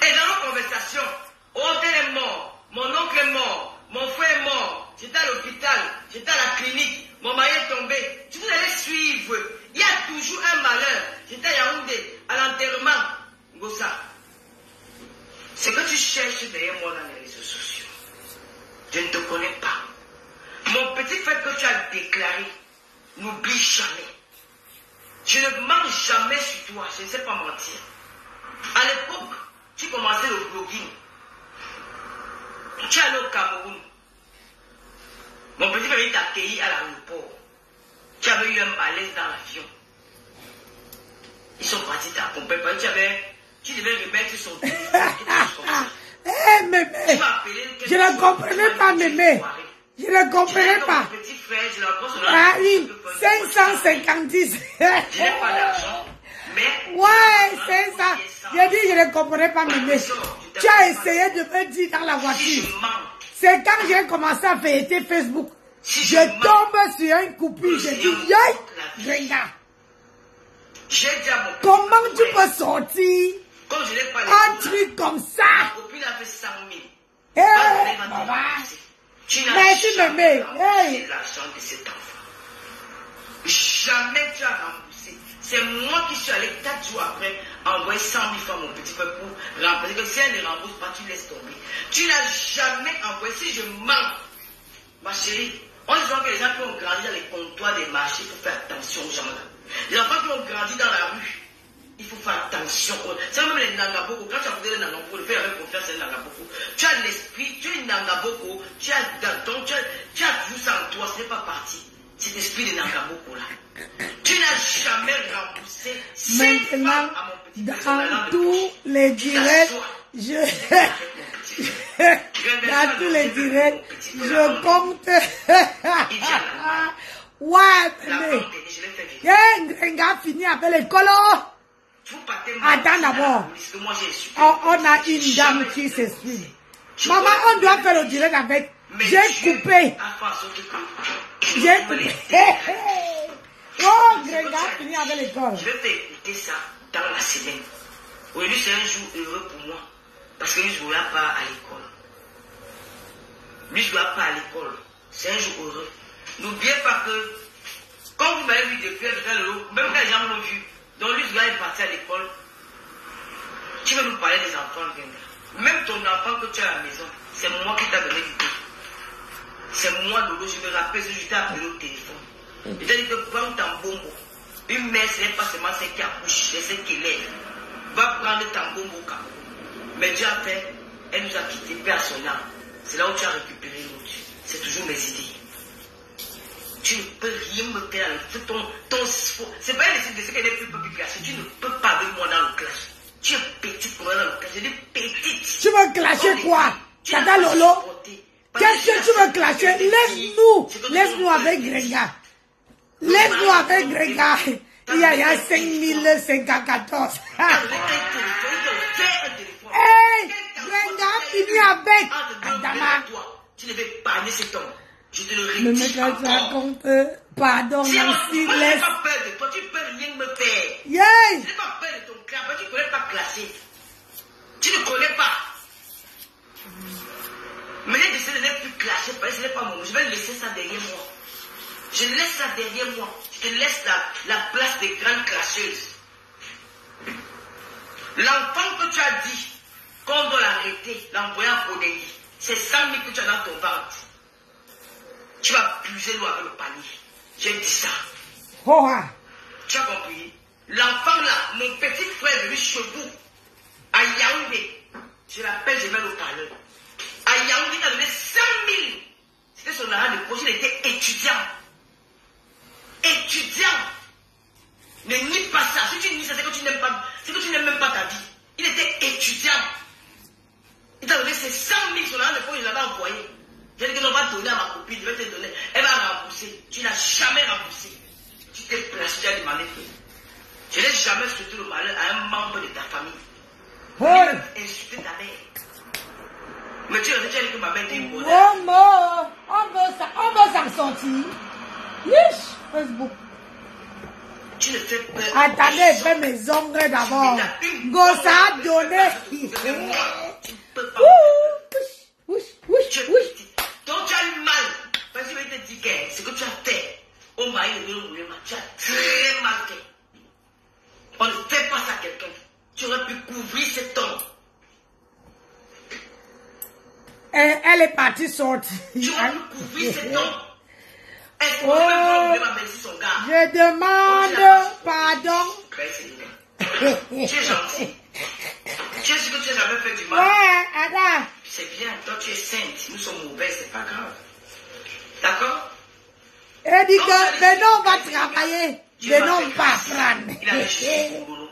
Et dans nos conversations, Odel est mort, mon oncle est mort, mon frère est mort, j'étais à l'hôpital, j'étais à la clinique, mon mari est tombé. Si vous allez suivre, il y a toujours un malheur. J'étais à Yaoundé, à l'enterrement. Gossa, c'est que tu cherches derrière moi dans les réseaux sociaux. Je ne te connais pas. Mon petit frère que tu as déclaré, n'oublie jamais. Je ne mens jamais sur toi, je ne sais pas mentir. À l'époque, tu commençais le blogging. Tu es allé au Cameroun. Mon petit frère t'a accueilli à l'aéroport. Tu avais eu un malaise dans l'avion. Ils sont partis t'accompagner. Tu devais remettre son téléphone. Eh, mémé. Je ne comprenais pas, mémé. Je ne comprenais pas. Petit frère, je l'ai ah oui, 550. Je n'ai pas d'argent. Mais. Ouais, c'est ça. J'ai dit, je ne comprenais pas, mémé. Tu as essayé de me dire dans la voiture. C'est quand j'ai commencé à fêter Facebook. Je tombe sur une coupure. Je dis, yay, regarde. Comment tu peux sortir un truc comme ça? Merci, mémé. L'argent de cet enfant. Jamais tu as remboursé. C'est moi qui suis allé 4 jours après envoyer 100 000 francs à mon petit frère pour rembourser. Que si elle ne rembourse pas, tu laisses tomber. Tu n'as jamais envoyé. Si je mens, ma chérie, on dit que les gens qui ont grandi dans les comptoirs des marchés, il faut faire attention aux gens là. Les enfants qui ont grandi dans la rue, Il faut faire attention. C'est même les Nangaboko. Quand tu as voulu les Nangaboko, le faire avec confiance à les Nangaboko. Tu as l'esprit, tu es une Nangaboko, tu as Danton, tu as tout ça en toi, ce n'est pas parti. Cet esprit de Nangaboko là. Tu n'as jamais remboursé. Maintenant, dans tous les directs, dans tous les directs, je compte. Ouais, mais un gars fini avec l'école. Attends d'abord. On a une dame qui s'exprime. Maman, on doit faire le direct avec. J'ai coupé. J'ai coupé. Oh, Gréga fini avec l'école. Je vais t'écouter ça dans la semaine. Aujourd'hui, c'est un jour heureux pour moi. Parce que lui, je ne vais pas à l'école. Lui, je ne vais pas à l'école. C'est un jour heureux. N'oubliez pas que, quand vous m'avez vu depuis même quand les gens m'ont vu, donc lui, je dois partir à l'école. Tu veux nous parler des enfants, même ton enfant que tu as à la maison, c'est moi qui t'ai donné l'idée. C'est moi, Lolo, je me rappelle, je t'ai appelé au téléphone. Je t'ai dit que prends ton bonbon. Une mère, ce n'est pas seulement celle qui accouche, c'est celle qui lève. Va prendre ton bonbon au Cameroun. Mais Dieu a fait, elle nous a quittés, paix à son âme. C'est là où tu as récupéré l'autre. C'est toujours mes idées. Tu ne peux rien me faire dans ton c'est pas une décision qu'elle est plus petite classe. Tu ne peux pas avec moi dans le clash. Tu es petite pour moi dans le clash. Je dis petite. Tu veux clasher quoi? Tata Lolo? Qu'est-ce que tu veux clasher? Laisse-nous avec Gréga. Laisse-nous avec Gréga. Il y a 5014. Hey, Gréga fini avec Adama. Tu devais épargner cet homme. Je te le redis. Ne me raconte pardon, Nancy, laisse. Tu n'as pas peur de toi, tu ne peux rien me faire. Yeah. Tu n'as pas peur de ton clan, tu ne connais pas classer. Tu ne connais pas. Mais les décisions n'est plus classées, parce que ce n'est pas mon. Je vais laisser ça derrière moi. Je laisse ça derrière moi. Je te laisse la place des grandes classeuses. L'enfant que tu as dit qu'on doit l'arrêter, l'envoyer en Bodéi, c'est 100 000 que tu as dans ton ventre. Tu vas puiser l'eau avec le panier. J'ai dit ça. Oh, tu as compris? L'enfant là, mon petit frère est venu chez vous, à Yaoundé. Je l'appelle, je mets le parleur. À Yaoundé, il a donné 100 000. C'était son argent de projet, il était étudiant. Étudiant. Ne nie pas ça. Si tu nies ça, c'est que tu n'aimes pas, c'est que tu n'aimes même pas ta vie. Il était étudiant. Il t'a donné ses 100 000 sur l'argent de projet, il l'avait envoyé. J'ai dit que non, va donner à ma copine, je vais te donner. Elle va rembourser. Tu n'as jamais remboursé. Tu t'es placé, tu as demandé. Je n'ai jamais souhaité le malheur à un membre de ta famille. hey. Insulter ta mère. Mais tu as dit que ma mère était une bonne. On va s'en sortir. Yes, Facebook. Tu ne fais peur. Attendez, je fais mes ongles d'abord. Gossa a donné. Tu ne peux pas. Donc tu as eu mal. Parce que je vais te dire que ce que tu as fait, au mari de l'homme, tu as très mal fait. On ne fait pas ça à quelqu'un. Tu aurais pu couvrir cet homme. Elle est partie sortir. Tu aurais pu couvrir cet homme. Est-ce que son gars? Je demande pardon. Tu es gentil. Tu es sûr que tu n'as jamais fait du mal. Ouais, attends. C'est bien, toi tu es sainte. Nous sommes mauvais, c'est pas grave. D'accord? Elle dit que maintenant on va travailler. Maintenant on va apprendre. Il a dit justice pour Lolo.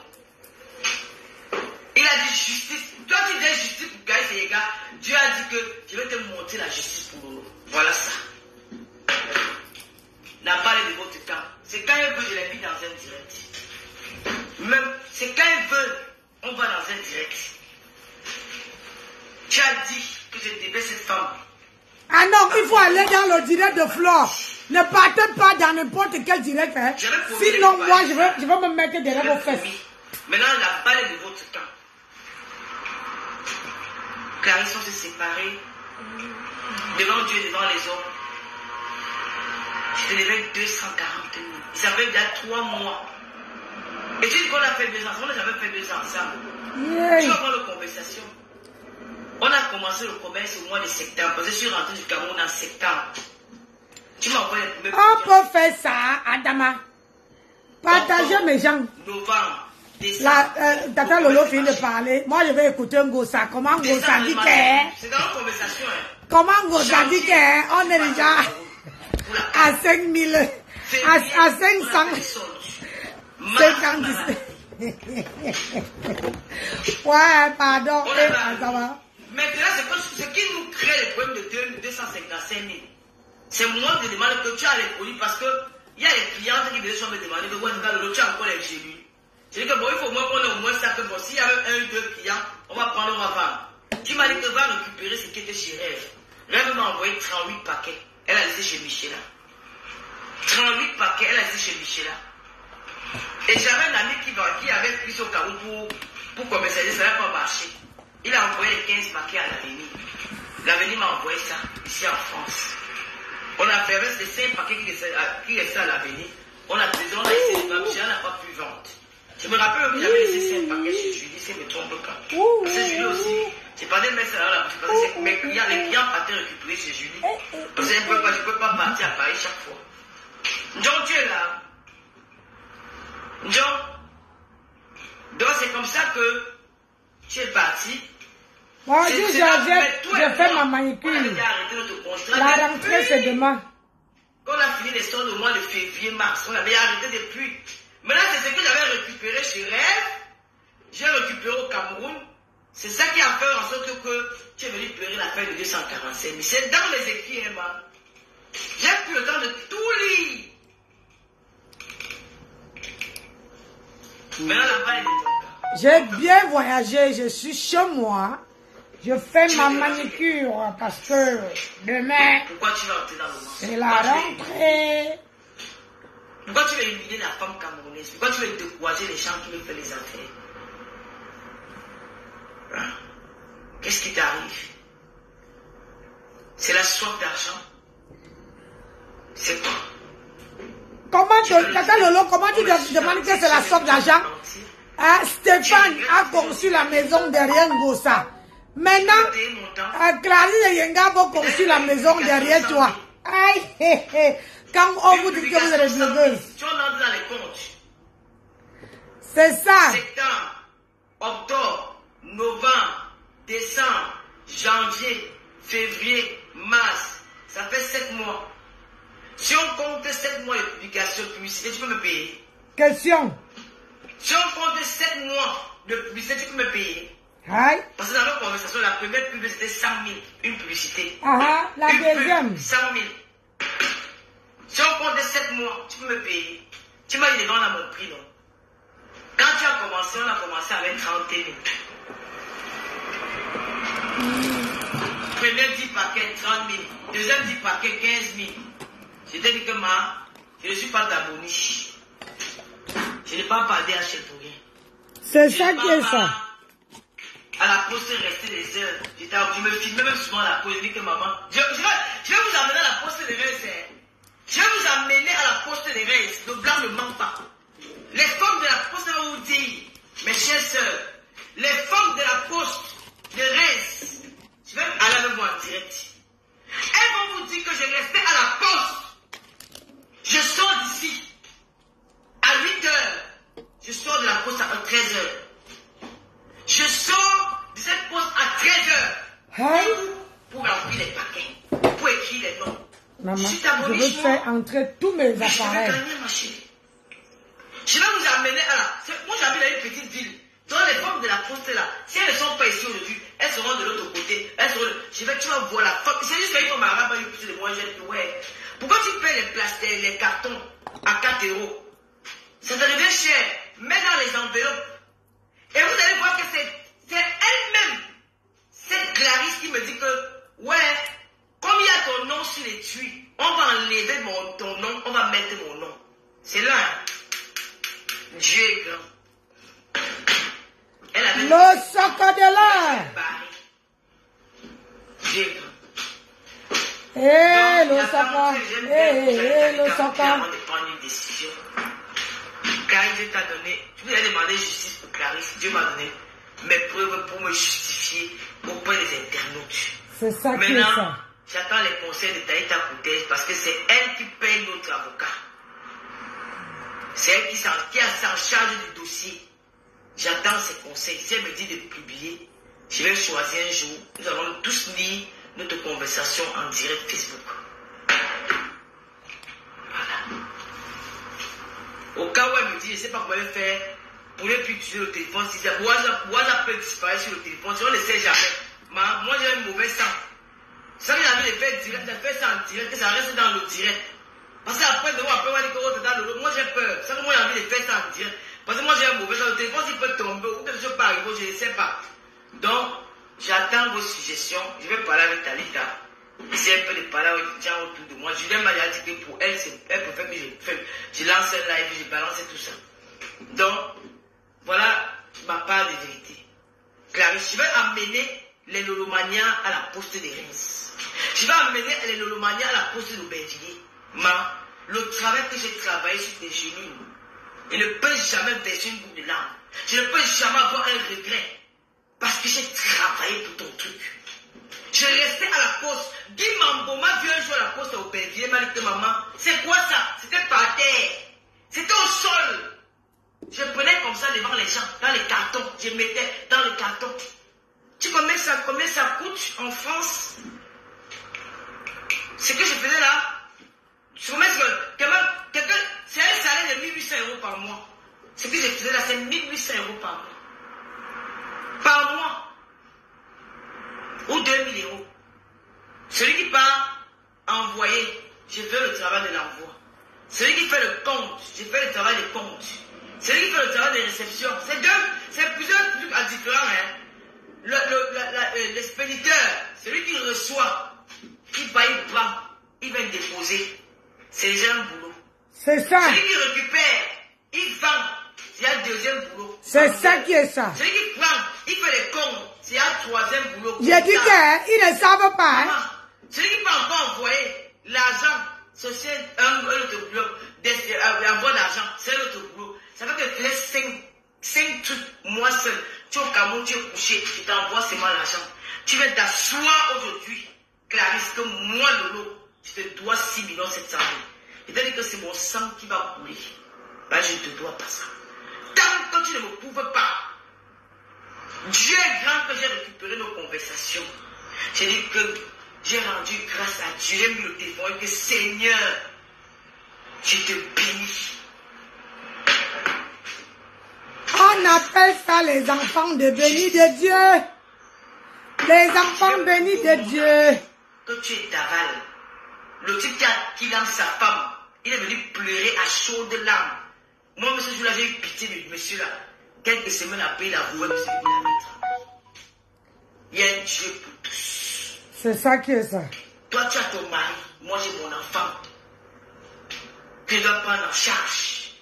Il a dit justice. Toi tu dis justice pour Gaïs et les gars. Dieu a dit que je vais te montrer la justice pour Lolo. Voilà ça. La balle est de votre temps. C'est quand il veut, je l'invite dans un direct. Même, c'est quand il veut, on va dans un direct. Tu as dit que je devais cette femme. Ah non, il faut aller dans le direct de Flore. Ne partez pas dans n'importe quel direct. Hein. Sinon, moi, je vais me mettre derrière vos fesses. Maintenant, la balle est de votre temps. Clarisse, on s'est séparés. Devant Dieu, devant les hommes. Je te devais 240 000. Ça fait déjà 3 mois. Et tu dis qu'on a fait 2 ans. On a jamais fait 2 ans ensemble. Yeah. Tu vas voir la conversation. On a commencé le commerce au mois de septembre. Parce que je suis rentré du Cameroun en septembre. Tu m'as envoyé le premier. On peut faire ça, Adama. Partagez mes gens. Novembre. Tata Lolo vient de parler. Moi, je vais écouter un Gossa. Comment Gossa dit que... C'est dans la conversation. Comment Gossa dit que... On est déjà à 5000... À 500... 57. Ouais, pardon. Ça va. Maintenant, ce qui nous crée le problème de 255 000. C'est moi qui demande que tu as les colis parce que il y a les clients qui me demander de voir le tu as encore les gélules. C'est-à-dire que bon, il faut au moins qu'on ait au moins ça que bon, s'il y a un ou deux clients, on va prendre, on va vendre. Tu m'as dit que va récupérer ce qui était chez Rêve. Rêve m'a envoyé 38 paquets. Elle a laissé chez Michela. 38 paquets, elle a laissé chez Michela. Et j'avais un ami qui avait pris son carreau pour commercialiser, ça n'a pas marché. Il a envoyé les 15 paquets à l'avenir. L'avenir m'a envoyé ça ici en France. On a fait les 5 paquets qui restaient à l'avenir. On a essayé, Michel n'a pas pu vendre. Je me rappelle que j'avais laissé 5 paquets chez Julie, si je ne me trompe pas. Parce que Julie aussi, c'est pas des mecs là, parce que les clients partaient récupérer chez Julie. Parce que je ne peux pas partir à Paris chaque fois. Donc tu es là. Donc c'est comme ça que tu es parti. Moi, je fais ma manicure. La rentrée, c'est demain. Quand on a fini les soldes au mois de février-mars, on avait arrêté depuis. Maintenant, c'est ce que j'avais récupéré chez Rêve. J'ai récupéré au Cameroun. C'est ça qui a fait en sorte que tu es venu pleurer la fin de 245 000. C'est dans les écrits, hein, j'ai pris le temps de tout lire. Maintenant, là-bas, j'ai bien voyagé, je suis chez moi. Je fais ma manicure parce que demain, c'est la rentrée. Pourquoi tu veux éliminer la femme camerounaise? Pourquoi tu veux décourager les gens qui me font les affaires? Hein? Qu'est-ce qui t'arrive? C'est la soif d'argent? C'est quoi? Tata Lolo, comment tu demandes que c'est la soif d'argent? Stéphane a conçu la maison derrière Gossa. Maintenant, Clarisse et Yenga vont construire la maison derrière toi. Aïe, quand on vous dit que vous êtes blogueuse. Tu rentres dans les comptes. C'est ça. Septembre, octobre, novembre, décembre, janvier, février, mars. Ça fait 7 mois. Si on compte 7 mois de publication, publicité, tu peux me payer. Question. Si on compte 7 mois de publicité, tu peux me payer. Aïe. Parce que dans notre conversation, la première pub c'était 100 000, une publicité. La deuxième. Pub, 100 000. Si on compte 7 mois, tu peux me payer. Tu m'as dit de vendre à mon prix, non? Quand tu as commencé, on a commencé avec 30 000. Premier 10 paquets, 30 000. Deuxième 10 paquets, 15 000. Je t'ai dit que je ne suis pas d'abonné. Je n'ai pas parlé à chez pour rien. C'est ça qui est ça. À la poste, rester des heures. Je me filmais même souvent à la poste. Je dis que maman, je vais vous amener à la poste de Reims. Je vais vous amener à la poste de Reims. Le blanc ne ment pas. Les femmes de la poste vont vous dire, mes chères sœurs, les femmes de la poste de Reims, je vais aller avec moi en direct. Elles vont vous dire que je restais à la poste. Je sors d'ici à 8 heures. Je sors de la poste à 13 heures. Je sors de cette poste à 13 heures. Pour remplir les paquets. Pour écrire les noms. Maman, je veux faire entrer tous mes appareils. Je vais gagner, ma chérie. Je vais vous amener à la... Moi, j'habite dans une petite ville. Dans les femmes de la poste là, si elles ne sont pas ici aujourd'hui, elles seront de l'autre côté. Tu vas voir la femme. C'est juste qu'il faut m'arraber une petite de moi, ouais. Pourquoi tu payes les plastiques, les cartons à 4 €? Ça devient cher. Mets dans les enveloppes. Et vous allez voir que c'est elle-même, cette Clarisse qui me dit que, ouais, comme il y a ton nom sur les tuiles, on va enlever ton nom, on va mettre mon nom. C'est là. Dieu est grand. Elle avait le socle de là. Dieu est grand. Le socle. Le socle. Avant de prendre une décision. Clarisse, Dieu t'a donné. Tu voulais demander justice pour Clarisse. Dieu m'a donné mes preuves pour me justifier auprès des internautes. C'est ça qui est ça. Maintenant, j'attends les conseils de Taïta Koutez parce que c'est elle qui paye notre avocat. C'est elle qui s'en charge du dossier. j'attends ses conseils. Si elle me dit de publier, je vais choisir un jour. Nous allons tous lire notre conversation en direct Facebook. Voilà. Au cas où elle me dit, je ne sais pas comment elle fait pour ne plus utiliser le téléphone. Si WhatsApp peut disparaître sur le téléphone, si on ne le sait jamais. Moi, j'ai un mauvais sang. Ça, j'ai envie de faire direct, de faire ça en direct, que ça reste dans le direct. Parce qu'après, on va dire que dans le moi j'ai peur. Ça, moi, j'ai envie de faire ça en direct. Parce que moi, j'ai un mauvais sang. Le téléphone, il peut tomber ou quelque chose peut arriver, je ne sais pas. Donc, j'attends vos suggestions. Je vais parler avec Talita. Essayer un peu de parler aux gens autour de moi. Julien m'a dit que pour elle, elle préfère que je lance un live, je balance tout ça. Donc, voilà ma part de vérité. Clarisse, je vais amener les Lolomaniens à la poste de Reims. Je vais amener les Lolomaniens à la poste de Bergilier. Le travail que j'ai travaillé sur tes genoux, je ne peux jamais verser une goutte de larmes. Je ne peux jamais avoir un regret. Parce que j'ai travaillé pour ton truc. Je restais à la poste. Guy Mambo m'a vu un jour à la poste au Bergilier, m'a dit que maman, c'est quoi ça? C'était par terre. C'était au sol. Je prenais comme ça devant les gens, dans les cartons. Je mettais dans les cartons. Tu connais ça, combien ça coûte en France? Ce que je faisais là, c'est un salaire de 1800 € par mois. Ce que je faisais là, c'est 1800 € par mois. Par mois. Ou 2000 €. Celui qui part envoyer, je fais le travail de l'envoi. Celui qui fait le compte, je fais le travail de compte. Celui qui fait le travail de réception, c'est plusieurs trucs à différents. Hein. L'expéditeur, celui qui reçoit, qui va, il prend, il va déposer. C'est déjà un boulot. C'est ça. Celui qui récupère, il vend, c'est un deuxième boulot. C'est ça qui est ça. Celui qui prend, il fait les comptes, c'est un troisième boulot. J'ai dit qu'ils ne savent pas. Hein. Celui qui peut encore envoyer l'argent, c'est un autre boulot. Envoi d'argent, c'est un autre boulot. Ça fait que tu laisses 5 trucs, moi seul. Tu es au Cameroun, tu es couché, tu t'envoies seulement l'argent. Tu viens t'asseoir aujourd'hui, Clarisse, que moi, Lolo, je te dois 6 700 000. C'est-à-dire que c'est mon sang qui va couler. Ben, je ne te dois pas ça. Tant que tu ne me prouves pas, Dieu est grand que j'ai récupéré nos conversations. J'ai dit que j'ai rendu grâce à Dieu, j'ai mis le téléphone et que Seigneur, je te bénis. On appelle ça les enfants de bénis de Dieu. Les enfants bénis de Dieu. Que tu es d'aval. Le type qui lance sa femme, il est venu pleurer à chaudes larmes. Moi, ce jour-là, j'ai eu pitié de monsieur-là. Quelques semaines après, il a voué monsieur il y a un Dieu pour tous. C'est ça qui est ça. Toi, tu as ton mari. Moi, j'ai mon enfant. Que je dois prendre en charge.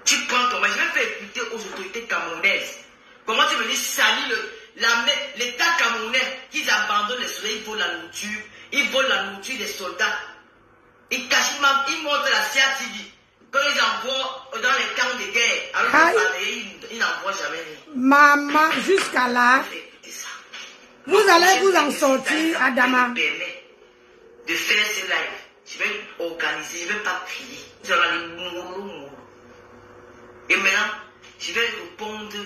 Tu prends ton mari. Je vais faire écouter aux autorités camerounaises. Comment tu veux dire salir l'État camerounais qu'ils abandonnent les soleils, ils volent la nourriture. Ils volent la nourriture des soldats. Ils cachent, ils montrent la CATV. Quand ils envoient dans les camps de guerre, alors qu'ils n'envoient jamais rien. Maman, jusqu'à là, vous allez vous en sortir, Adama. De faire ce live, je vais organiser, je ne vais pas crier. Nous allons aller moulou. Et maintenant, je vais répondre.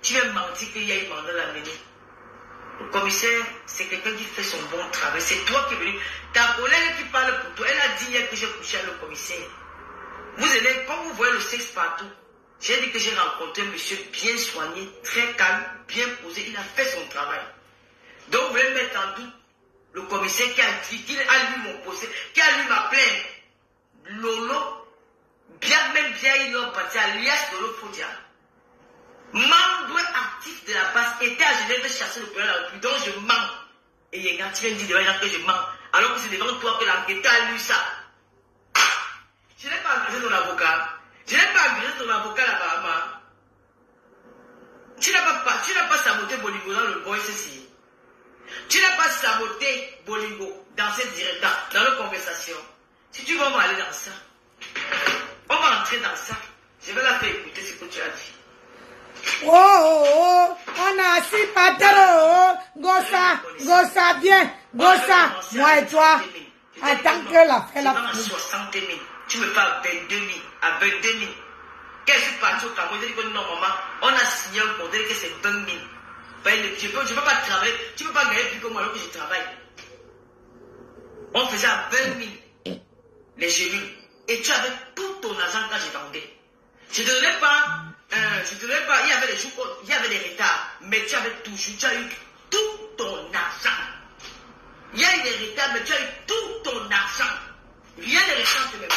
Tu vas mentir qu'il y a un mandat à mener. Le commissaire, c'est quelqu'un qui fait son bon travail. C'est toi qui es venu. Ta collègue qui parle pour toi, elle a dit hier que j'ai couché avec le commissaire. Vous allez, quand vous voyez le sexe partout, j'ai dit que j'ai rencontré un monsieur bien soigné, très calme, bien posé. Il a fait son travail. Donc, vous voulez mettre en doute le commissaire qui a lu mon procès, qui a lu ma plainte. Lolo, bien il l'a parti, alias Lolo Fodia. Membre actif de la base, était à Genève chasser le président de la République, donc je mens. Et il y a tu viens de dire devant que je mens, alors que c'est devant toi que l'enquêteur a lu ça. Je n'ai pas agressé ton avocat. Je n'ai pas agressé ton avocat là-bas, maman. Tu n'as pas saboté Bolingo dans le boy ceci. Tu n'as pas saboté Bolingo dans cette direction, dans la conversation. Si tu veux, on va aller dans ça. On va entrer dans ça. Je vais la faire écouter ce que tu as dit. Oh, on a assis patero, gossa, bien, gossa, moi et toi, attends que la fait la 60 000, tu me fais à 22 000, à 22 000. Quand je suis parti au Cameroun, j'ai dit que non, maman, on a signé un contrat que c'est 20 000. Je ne peux pas travailler, tu ne peux pas gagner plus que moi alors que je travaille. On faisait à 20 000 les genoux. Et tu avais tout ton argent quand je vendais. Je ne te donnais pas, il y avait des jours, il y avait des retards, mais tu avais toujours, tu as eu tout ton argent. Il y a eu des retards, mais tu as eu tout ton argent. Rien ne ressemble de moi.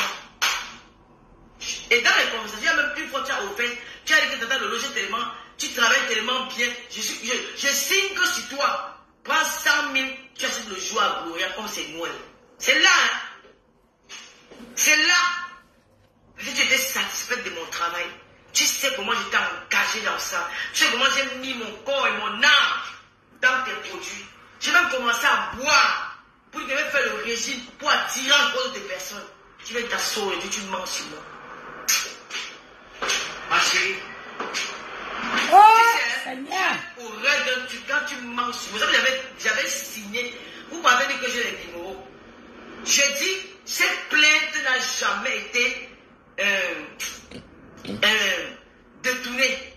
Et dans les conversations, même une fois tu as offert, tu as dit que tu as le loger tellement, tu travailles tellement bien, je signe que sur toi, prends 100 000, tu achètes le jour à Gloria comme c'est Noël. C'est là, hein. C'est là. Si tu étais satisfaite de mon travail, tu sais comment j'étais engagé dans ça, tu sais comment j'ai mis mon corps et mon âme dans tes produits. J'ai même commencé à boire pour que je vais faire le régime pour attirer encore des personnes. Tu vas t'asseoir et tu mens sur moi. Ma chérie. Oh, Seigneur. Quand tu mens sur moi, j'avais signé, vous m'avez dit que j'ai les numéros. Je dis, cette plainte n'a jamais été détournée.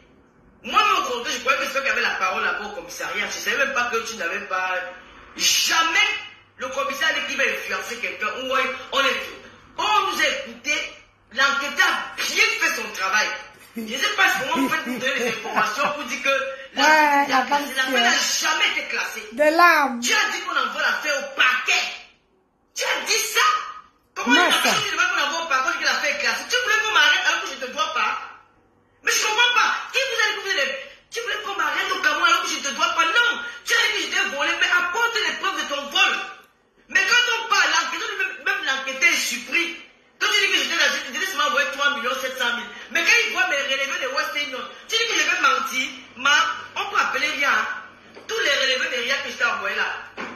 Moi, mon côté, je croyais que c'est toi qui avait la parole là-bas au commissariat. Je ne savais même pas que tu n'avais pas. Jamais le commissaire dit qu'il va influencer quelqu'un. On nous a écouté. L'enquêteur a bien fait son travail. Je ne sais pas comment vous faites pour donner des informations pour dire que l'affaire n'a jamais été classée. De l'âme. Tu as dit qu'on envoie l'affaire au parquet. Tu as dit ça. Comment il a dit qu'on envoie au parquet que l'affaire est classée? Tu voulais qu'on m'arrête alors que je ne te dois pas? Mais je ne comprends pas. Qui vous a dit que vous allez... Tu voulais qu'on m'arrête au Cameroun alors que je ne te dois pas? Non. Tu as dit que j'étais volé, mais apporte les preuves de ton vol. Mais quand on parle, même l'enquêteur est surpris. Quand tu dis que j'étais là, je te dis seulement envoyer 3 700 000. Mais quand il voit mes relevés de West Union, tu dis que je vais mentir. On peut appeler rien. Tous les relevés de rien que je t'ai envoyé là.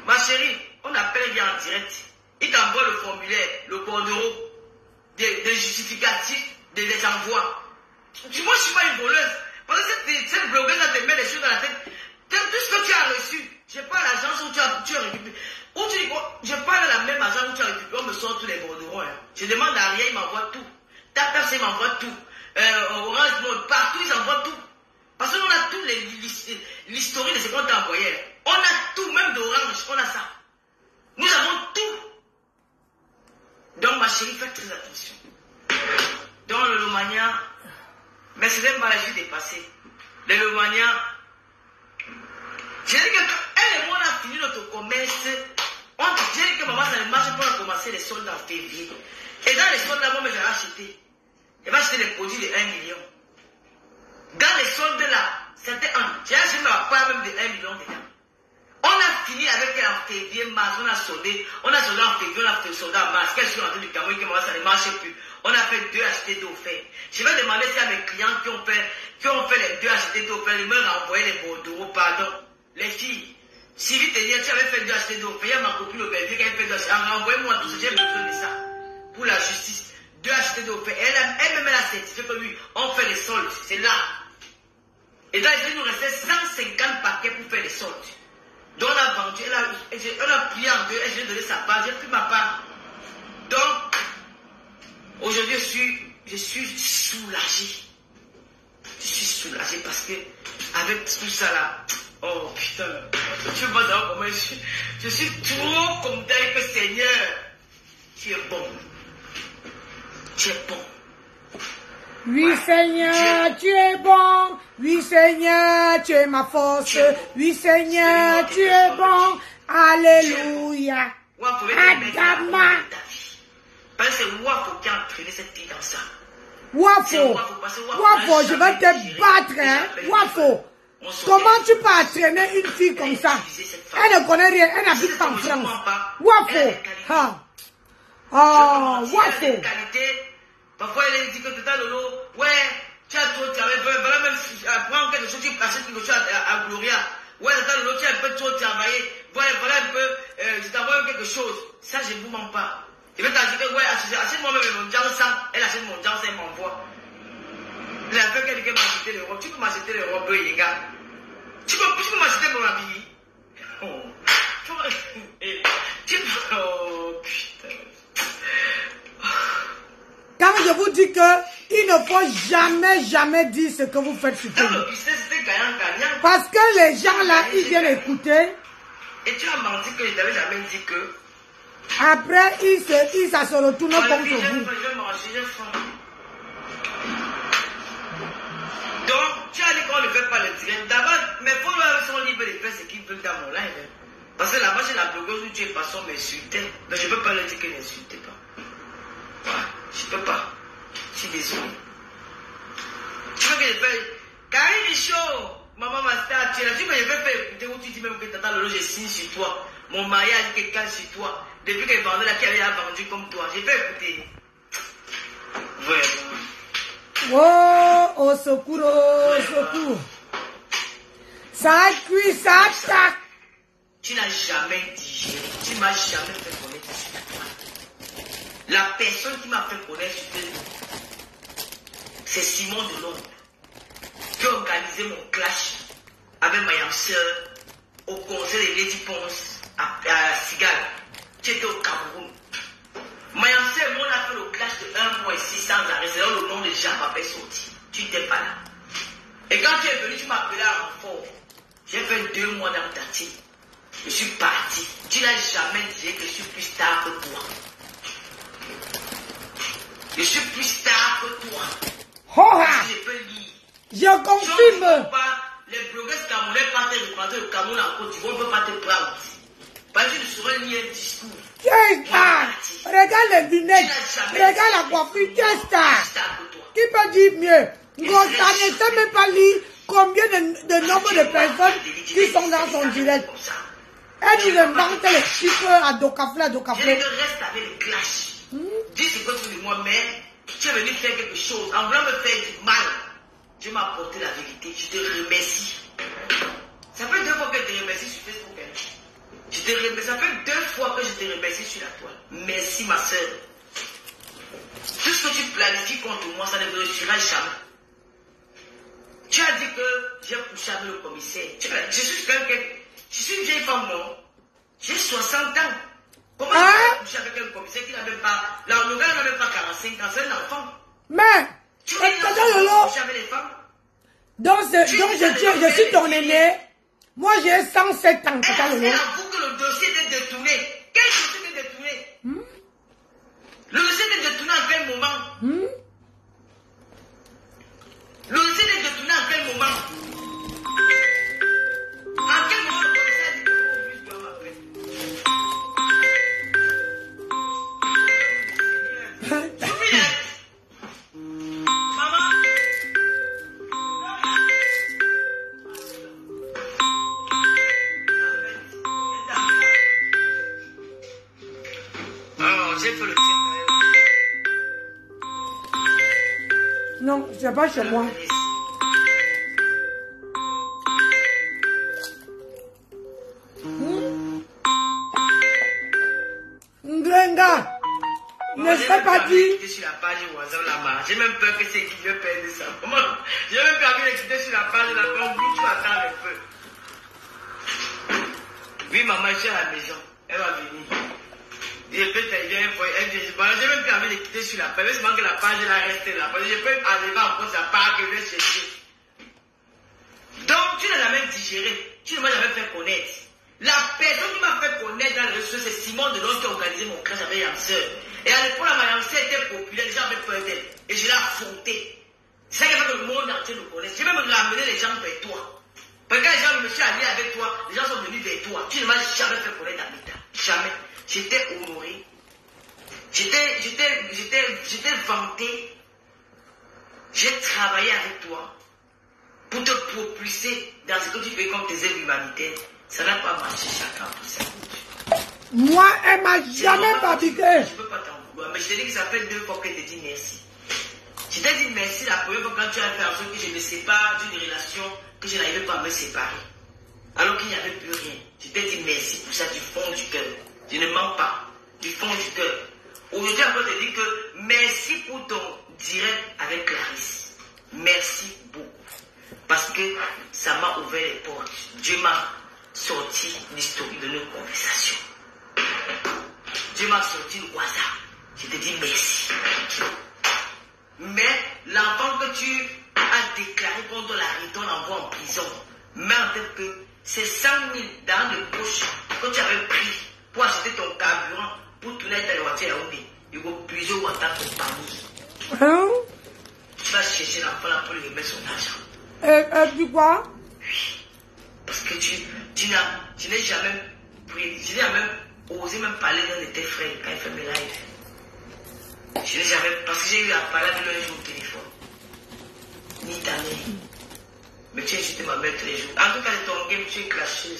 Ma chérie, on appelle rien en direct. Il t'envoie le formulaire, le bordereau, des justificatifs, des envois. Moi, je ne suis pas une voleuse. Parce que cette blogueuse te met les choses dans la tête. Tout ce que tu as reçu, je n'ai pas l'agence où tu as récupéré. Ou tu dis, je parle à la même agence où tu as récupéré, on me sort tous les bordereaux. Hein. Je demande à rien, il m'envoie tout. TapTap, il m'envoie tout. Orange Mode, partout, ils envoient tout. Parce qu'on a tout l'historique de ce qu'on t'a envoyé. On a tout, même d'Orange, on a ça. Nous avons tout. Donc, ma chérie, faites très attention. Dans le Lomania, mais c'est même maladie dépassée. Le Lomania, j'ai dit que elle et moi, on a fini notre commerce. J'ai dit que maman, ça ne marche pas, on a commencé les soldes en février. Et dans les soldes, là, moi, je vais acheter. Je vais acheter des produits de 1 million. Dans les soldes, là, c'était j'ai acheté ma part même de 1 million dedans. On a fini avec elle en février, mars, on a soldé en février, on a fait soldé en mars. Qu'elle est rentrée du Cameroun, que moi, ça ne marchait plus. On a fait 2 achetés d'offert. Je vais demander si à mes clients qui ont fait les 2 achetés d'offert, ils me renvoyaient les bordereaux, pardon. Les filles, si vite te dit, tu avais fait 2 achetés d'offert, il y a ma copine au Belgique qui avait fait 2 achetés. Renvoyez-moi tout ça, j'ai besoin de ça. Pour la justice. 2 achetés d'offert. Elle-même, elle a certifié que oui, on fait les soldes. C'est là. Et là, il nous restait 150 paquets pour faire les soldes. Donc on a vendu, on a plié en 2, et je lui ai donné sa part, j'ai pris ma part. Donc, aujourd'hui, je suis soulagé. Je suis soulagé parce que, avec tout ça là, oh putain, je ne sais pas savoir comment je suis trop content que Seigneur, tu es bon. Tu es bon. Oui, Seigneur, tu es bon. Oui, Seigneur, tu es ma force. Oui, Seigneur, tu es bon. Alléluia. Adama. Parce que c'est Wafo qui a entraîné cette fille dans ça. Wafo, je vais te battre, hein. Wafo. Comment tu peux entraîner une fille comme ça? Elle ne connaît rien, elle n'habite pas en France. Wafo. Oh, Wafo. Parfois, elle dit que tout à l'heure, ouais, tu as trop travaillé, voilà, même si tu apprends quelque chose, tu passes quelque chose à Gloria. Ouais, tout à l'heure, tu as un peu trop travaillé, voilà un peu, je t'envoie quelque chose. Ça, je ne vous mens pas. Je vais t'ajouter, ouais, achète-moi même mon Jansan, elle achète mon Jansan, elle m'envoie. Elle a fait quelqu'un m'acheter les robes, tu peux m'acheter les robes, les gars. Tu peux m'acheter mon habit. Oh, oh, putain. Quand je vous dis que il il ne faut jamais, jamais dire ce que vous faites sur Facebook. Parce que les gens là, ils viennent écouter. Et tu as menti que je t'avais jamais dit que. Après, ça se retourne contre vous. Je vais manger, j'ai faim. Donc, tu as dit qu'on ne fait pas le direct. D'abord, mais il faut leur son libre de faire ce qu'ils veulent dans mon live. Parce que là-bas, c'est la blogueuse où tu es passé, on m'insultait. Donc, je ne peux pas leur dire qu'elle n'insultait pas. Voilà, je ne peux pas. Je suis désolé. Tu veux que je fasse. Karine Michaud, maman Master, tu es là. Tu veux que je vais faire écouter où tu dis même que Tata Lolo, je signe sur toi. Mon mariage, quelqu'un sur toi. Depuis qu'elle vendait là, qui avait vendu comme toi. J'ai fait écouter. Vraiment. Oh, au secours, au secours. Ça cuit, ça attaque. Tu n'as jamais digéré. Tu ne m'as jamais fait connaître sur toi. La personne qui m'a fait connaître sur toi, c'est Simon Delonde, qui a organisé mon clash avec ma sœur au conseil de Lady Ponce à Sigal. Tu étais au Cameroun. Mayam sœur, moi, on a fait le clash de 1 mois et 600 arrêts. C'est là le nom de Jean m'avait sorti. Tu n'étais pas là. Et quand tu es venu, tu m'as appelé à renfort. J'ai fait 2 mois dans ta team. Je suis parti. Tu n'as jamais dit que je suis plus star que toi. Je suis plus star que toi. Je peux lire. Je confirme. Les blogueurs camerounais partent représenter le Cameroun en Côte d'Ivoire, on ne peut pas te prendre. Parce que tu ne saurais lire un discours. Tu es star. Regarde les lunettes. Regarde la coiffure. Tu es star. Qui peut dire mieux? Gonta ne sait même pas lire combien de nombre de personnes qui sont dans son direct. Elle nous invente les chiffres à Docaflé, à Docaflé. Je reste avec les clashs. Dis ce que tu dis moi, mais tu es venu faire quelque chose. En voulant me faire du mal, Dieu m'a apporté la vérité. Je te remercie. Ça fait 2 fois que je te remercie sur Facebook. Je te remercie. Ça fait 2 fois que je te remercie sur la toile. Merci ma soeur. Tout ce que tu planifies contre moi, ça ne réussira jamais. Tu as dit que j'ai couché avec le commissaire. Je suis une vieille femme, non? J'ai 60 ans. Comment je peux coucher avec un commissaire qui n'a même pas... Le gars n'a même pas 45 ans, c'est un enfant. Mais... Tu dis que je couche avec les femmes? Donc je suis ton aîné. Moi j'ai 107 ans. C'est à vous que le dossier est détourné. Quel dossier est détourné? Le dossier est détourné en quel moment? Le dossier est détourné en quel moment? En quel moment le commissaire a dit que vous m'appelez? Maman. Alors, j'ai fait le non, c'est pas chez moi. Ngrenga, ne sais pas dit. Sur la page WhatsApp là-bas. J'ai même peur que c'est qui veut perdre ça. J'ai même pas envie d'écouter sur la page là-bas. Tu attends un peu. Oui, maman, je suis à la maison. Elle va venir. J'ai même pas envie d'écouter sur la page. C'est que la page là reste là. Je peux arriver encore sa page que je vais chercher. Donc, tu n'as jamais digéré. Tu ne m'as jamais fait connaître. La personne qui m'a fait connaître dans le réseau, c'est Simon Delonde qui a organisé mon clash avec Yamseur. Et à l'époque, la Yamseur était populaire, les gens avaient peur d'elle. Et je l'ai affrontée. C'est ça qui a fait que le monde entier nous connaisse. J'ai même ramené les gens vers toi. Parce que quand les gens me sont alliés avec toi, les gens sont venus vers toi. Tu ne m'as jamais fait connaître dans l'État. Jamais. J'étais honoré. J'étais vanté. J'ai travaillé avec toi pour te propulser dans ce que tu fais comme tes œuvres humanitaires. Ça n'a pas marché chacun pour ça. Moi, elle m'a jamais pratiqué. Je ne peux pas t'en vouloir. Mais je t'ai dit que ça fait 2 fois qu'elle te dit merci. Je t'ai dit merci la première fois quand tu as fait en sorte que je me sépare d'une relation que je n'arrivais pas à me séparer. Alors qu'il n'y avait plus rien. Je t'ai dit merci pour ça du fond du cœur. Je ne mens pas. Du fond du cœur. Aujourd'hui, encore te dire que merci pour ton direct avec Clarisse. Merci beaucoup. Parce que ça m'a ouvert les portes. Dieu m'a sorti l'historique de nos conversations. Dieu m'a sorti le WhatsApp. Je te dis merci. Mais l'enfant que tu as déclaré qu'on doit l'arrêter, on l'envoie en prison. Mais en tête que c'est 100 000 dans le poche que tu avais pris pour acheter ton carburant pour tourner ta voiture à Oumé. Il va puiser ou attendre ton famille. Hein? Tu vas chercher l'enfant là pour lui remettre son argent. Tu quoi? Oui. Parce que tu n'as jamais pris, tu n'as même osé même parler d'un de tes frères quand il fait mes lives. Je n'ai jamais, parce que j'ai eu à parler avec lui un jour au téléphone. Ni ta mère. Mais tu as insulté ma mère tous les jours. En tout cas, de ton game, tu es clashé.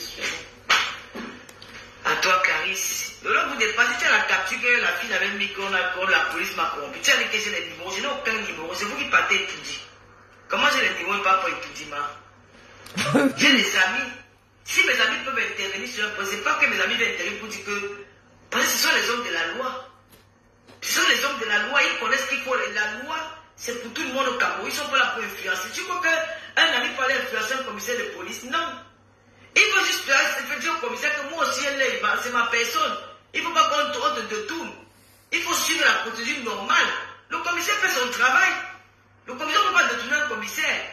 À toi, Clarisse. Lolo, vous dépassez, tu as la capture que la fille avait mis qu'on la police m'a corrompu. Tu as dit que j'ai les numéros. Je n'ai aucun numéro. C'est vous qui partez étudier. Comment j'ai les numéros et pas pour étudier, ma? J'ai des amis. Si mes amis peuvent intervenir sur un point, c'est pas que mes amis viennent intervenir pour dire que. Parce que ce sont les hommes de la loi. Ce sont les hommes de la loi. Ils connaissent qu'il faut. La loi, c'est pour tout le monde au Cameroun. Ils sont pas là pour influencer. Tu crois qu'un ami peut aller influencer un commissaire de police? Non. Il faut juste faire dire au commissaire que moi aussi, c'est ma personne. Il ne faut pas qu'on te détourne. Il faut suivre la procédure normale. Le commissaire fait son travail. Le commissaire ne peut pas détourner un commissaire.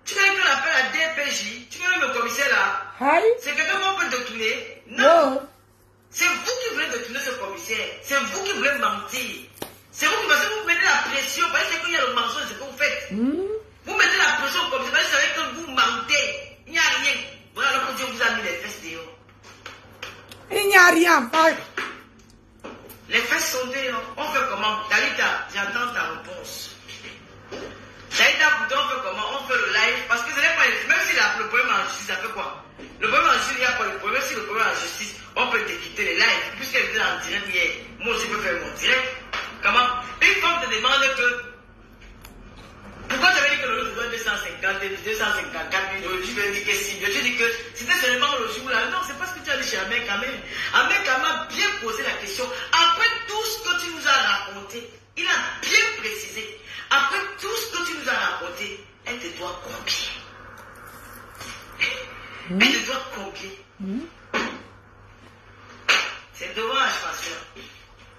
Tu connais qu'on appelle la DPJ. Tu connais le commissaire là? C'est quelqu'un qu'on peut détourner? Non. C'est vous qui voulez détourner ce commissaire. C'est vous qui voulez mentir. C'est vous qui vous mettez la pression. Parce que qu'il y a le mensonge, c'est ce que vous faites. Vous mettez la pression au commissaire. Parce que vous savez que vous mentez. Il n'y a rien. Voilà le Dieu vous a mis les fesses dehors. Il n'y a rien. Les fesses sont dehors. On fait comment? Talita, j'attends ta réponse. Talita, pourtant, on fait comment? On fait le live. Parce que ce n'est pas. Même si le problème en justice, ça fait quoi? Le problème en justice, il n'y a pas de problème. Même si le problème en justice, on peut te quitter les lives. Puisqu'elle était en direct hier, moi aussi, je peux faire mon direct. Comment? Une femme te demande que. Pourquoi tu avais dit que le lot te doit 254 000 euros? Tu veux dire que si. Je dis que c'était seulement le jour là. Non, c'est pas ce que tu as dit chez Ahmed Kamel. Ahmed Kamel a bien posé la question. Après tout ce que tu nous as raconté, il a bien précisé. Après tout ce que tu nous as raconté, elle te doit combien? Elle te doit combien? C'est dommage, ma soeur.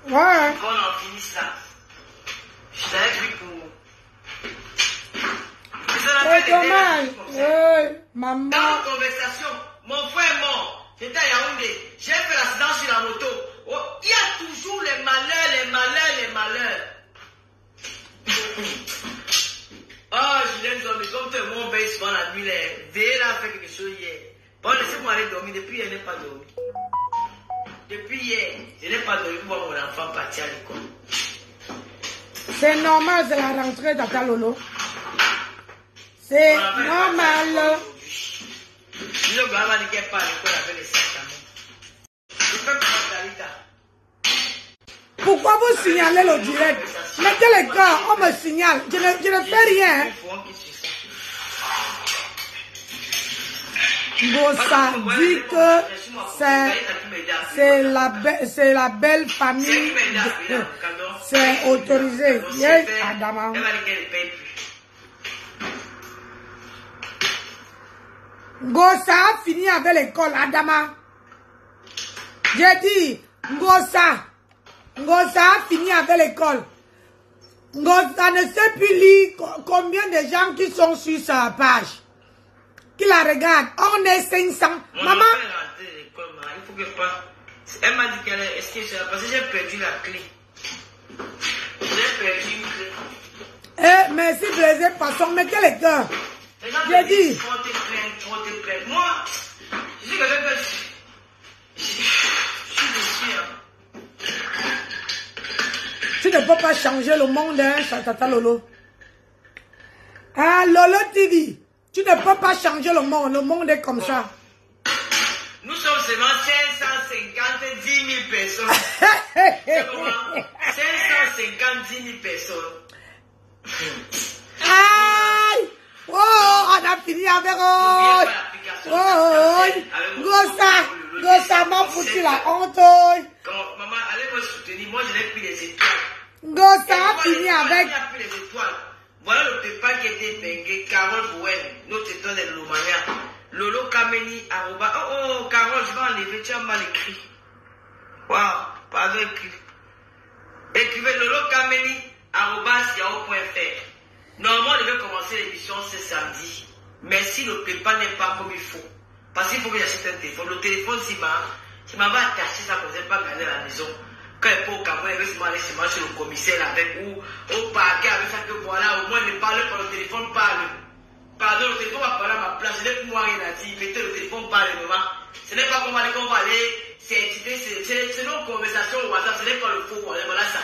Ouais. Qu'on en finisse là. Je t'avais pris pour. C'est dommage. Maman. Dans la conversation, mon frère est mort. J'étais à Yaoundé. J'ai fait l'accident sur la moto. Oh, il y a toujours les malheurs. Oh, Julien Zombie, comme tout le monde veille souvent la nuit, Véla a fait quelque chose hier. Bon, laissez-moi aller dormir. Depuis hier, je n'ai pas dormi. Depuis hier, je n'ai pas dormi pour voir mon enfant partir à l'école. C'est normal, c'est la rentrée d'Ata Lolo. C'est normal. Le gars va dire qu'elle part à l'école avec les sacs à main. Je fais comment, Talita? Pourquoi vous signalez le direct? Mettez les gars, on me signale. Je ne fais rien. Gossa dit que c'est la belle famille. C'est autorisé. Yes, Adama. Gossa a fini avec l'école, Adama. J'ai dit, Gossa a fini avec l'école. Gossa ne sait plus lire combien de gens qui sont sur sa page. Qui la regarde. On est 500. Maman. Il faut que pas. Elle m'a dit qu'elle est. Est-ce que c'est parce que j'ai perdu la clé. J'ai perdu une clé. Eh, merci, plaisir, passons. Mettez les cœurs. J'ai dit. Trop te plaindre. Moi, je dis que je suis déçu. Tu ne peux pas changer le monde, hein, Tata Lolo. Ah, Lolo TV. Tu ne peux pas changer le monde est comme ça. Nous sommes seulement 550 000 personnes. 550 000 personnes. Aïe! Oh, on a fini avec Gossa m'a foutu la honte. Maman, allez me soutenir. Moi, je n'ai plus les étoiles. Gossa a fini avec. Voilà le PayPal qui était épinglé. Carole Bouwen, notre étoile de Lomania. Lolo Kameni, arroba. Oh, Carole, je vais enlever. Tu as mal écrit. Waouh, pardon, écrit. Écrivez Lolo Kameni, @yahoo.fr. Normalement, on devait commencer l'émission ce samedi. Mais si le prépa n'est pas comme il faut, parce qu'il faut que j'achète un téléphone. Le téléphone, si ma va attacher ça, vous n'avez pas garder à la maison. Quand il faut au Cameroun, il veut aller se chez le commissaire avec ou au parquet avec ça que voilà, au moins ne parle pas, le téléphone parle. Pardon, le téléphone va parler à ma place, je n'ai plus moi rien à dire, mettez le téléphone parle maman. Ce n'est pas qu'on va aller certifier, c'est nos conversations au WhatsApp, ce n'est pas le faux, voilà ça.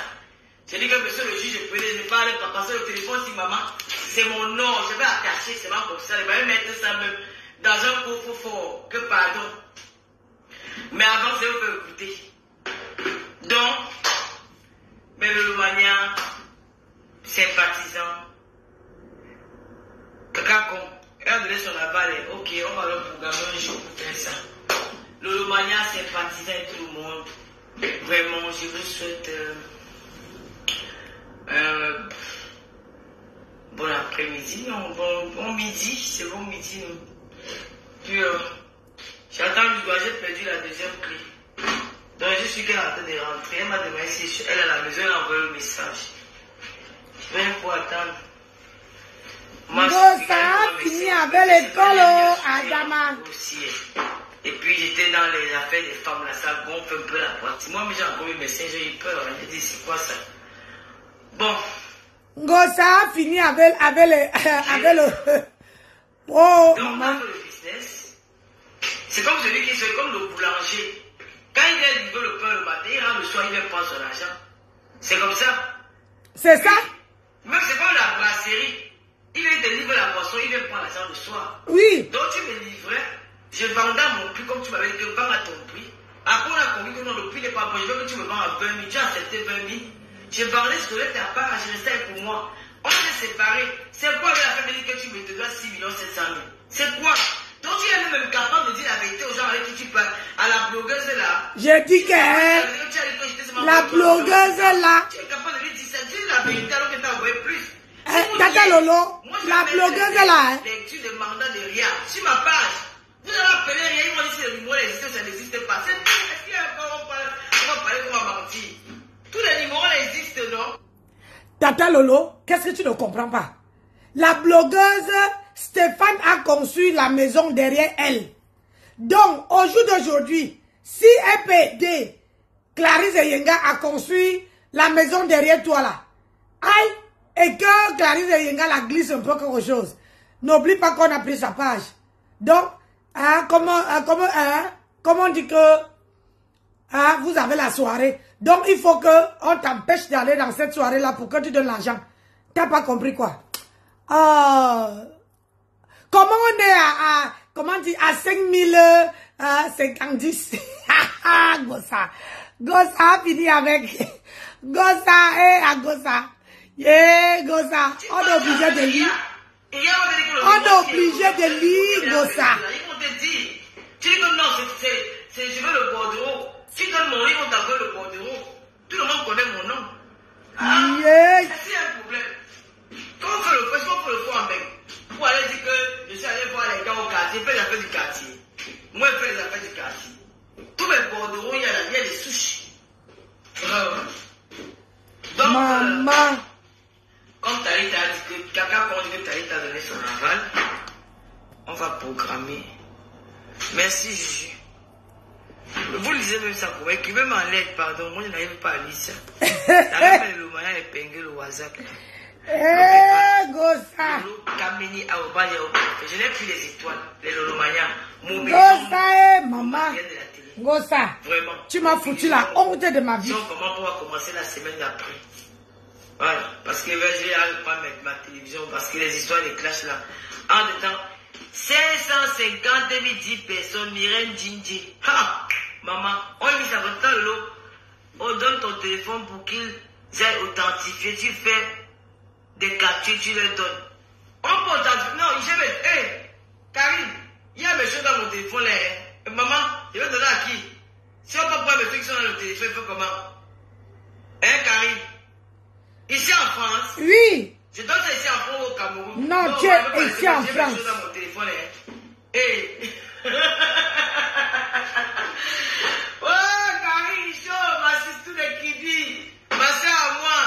J'ai dit que monsieur le juge, je peux ne parler pas parce que le téléphone, si maman, c'est mon nom, je vais attacher, c'est pas comme ça, je vais mettre ça même dans un coffre fort, que pardon. Mais avant, je vais vous faire écouter. Donc, mais le Lomania, sympathisant, Kakakon, elle a donné son aval, ok, on va le programmer un jour pour faire ça. Le Lomania, sympathisant avec tout le monde. Vraiment, je vous souhaite bon après-midi, bon midi, c'est bon midi. Puis, j'attends du doigt, j'ai perdu la deuxième clé. Donc, je suis qu'elle est en train de rentrer. Elle m'a demandé si elle est à la maison, elle a envoyé le message. Je vais pour attendre. Ça a fini avec l'école à Dama. Et puis, j'étais dans les affaires des femmes, là, ça gonfle un peu la poitrine. Moi, j'ai encore eu un message, j'ai eu peur. J'ai dit, c'est quoi ça? Bon. Ça a fini avec le. Oh, donc, maman. le business, c'est comme celui qui est comme le boulanger. Quand il vient livrer le pain le matin, il rentre le soir, il vient prendre son argent. C'est comme ça. C'est ça? Même c'est comme la brasserie. Il vient te livrer la boisson, il vient prendre l'argent le soir. Oui. Donc tu me livrais, je vendais à mon prix comme tu m'avais dit, vends à ton prix. Après on a compris que non, le prix n'est pas bon, je veux que tu me vends à 20 000, tu as accepté 20 000. Je vendais ce que tu as pas, je restais pour moi. On s'est séparés. C'est quoi avec la famille que tu me dois 6 700 000? C'est quoi? Donc tu es même capable de dire la vérité aux gens avec qui tu parles. À la blogueuse là. J'ai dit que la blogueuse là. Tu es capable de lui dire ça. Dis la vérité alors que tu as envoyé plus. Tata Lolo, la blogueuse là. Lecture de mandat de rien. Sur ma page. Vous allez appeler rien. Ils vont dire si le numéro existe ou ça n'existe pas. C'est tout. Est-ce qu'il y a encore on va parler comment mentir? Tous les numéros existent, non? Tata Lolo, qu'est-ce que tu ne comprends pas? La blogueuse Stéphane a conçu la maison derrière elle. Donc, au jour d'aujourd'hui, si elle peut aider, Clarisse Yenga a construit la maison derrière toi là. Aïe, et que Clarisse Yenga la glisse un peu quelque chose. N'oublie pas qu'on a pris sa page. Donc, comment on dit que vous avez la soirée. Donc, il faut qu'on t'empêche d'aller dans cette soirée-là pour que tu donnes l'argent. T'as pas compris quoi? Comment on est à 5050. Gossa. Gossa a fini avec. Gossa et à Gossa. Yeah, Gossa. On est obligé de lire. On est obligé de lire, Gossa. Ils vont te dire. Tu dis que non, je veux le bordereau. Si tu donnes mon livre, on t'envoie le bordereau. Tout le monde connaît mon nom. Yeah. C'est un problème. Quand on fait le feu, on fait le feu en même. Pour aller dire que je suis allé voir les gars au quartier, faire les affaires du quartier. Moi, je fais les affaires du quartier. Tous mes bordereaux, il y a des souches. Donc, maman. Comme Thaïs a dit que quelqu'un quand dit que Thaïs a donné son aval, on va programmer. Merci, Juju. Vous lisez même ça pour moi. Écrivez en lettre, pardon. Moi, je n'arrive pas à lire ça. T'as même le moyen épinglé le WhatsApp. Gossa. Je n'ai plus les étoiles, les Lolomania. Gossa, maman. Gossa. Vraiment. Tu m'as foutu la honte de ma vie. Comment on va commencer la semaine d'après? Voilà. Parce que j'ai à pas mettre ma télévision. Parce que les histoires des clashs là. En même temps, 550 10 personnes, Myrène Djindji. Ha! Maman, on dit ça votre temps, on donne ton téléphone pour qu'ils aient authentifié. Tu fais des captures, tu les donnes. On peut authentifier. Non, je vais. Hé, Karine, il y a mes choses dans mon téléphone là. Maman, je vais donner à qui? Si on peut prendre mes trucs qui sont dans le téléphone, il faut comment? Hein, Karine? Ici en France? Oui. Je donne ça ici en France au Cameroun. Non, tu es ici en France. J'ai mes choses dans mon téléphone. Hé. Oh, Karine, chaud, ma sister de Kidi. Ma soeur à moi.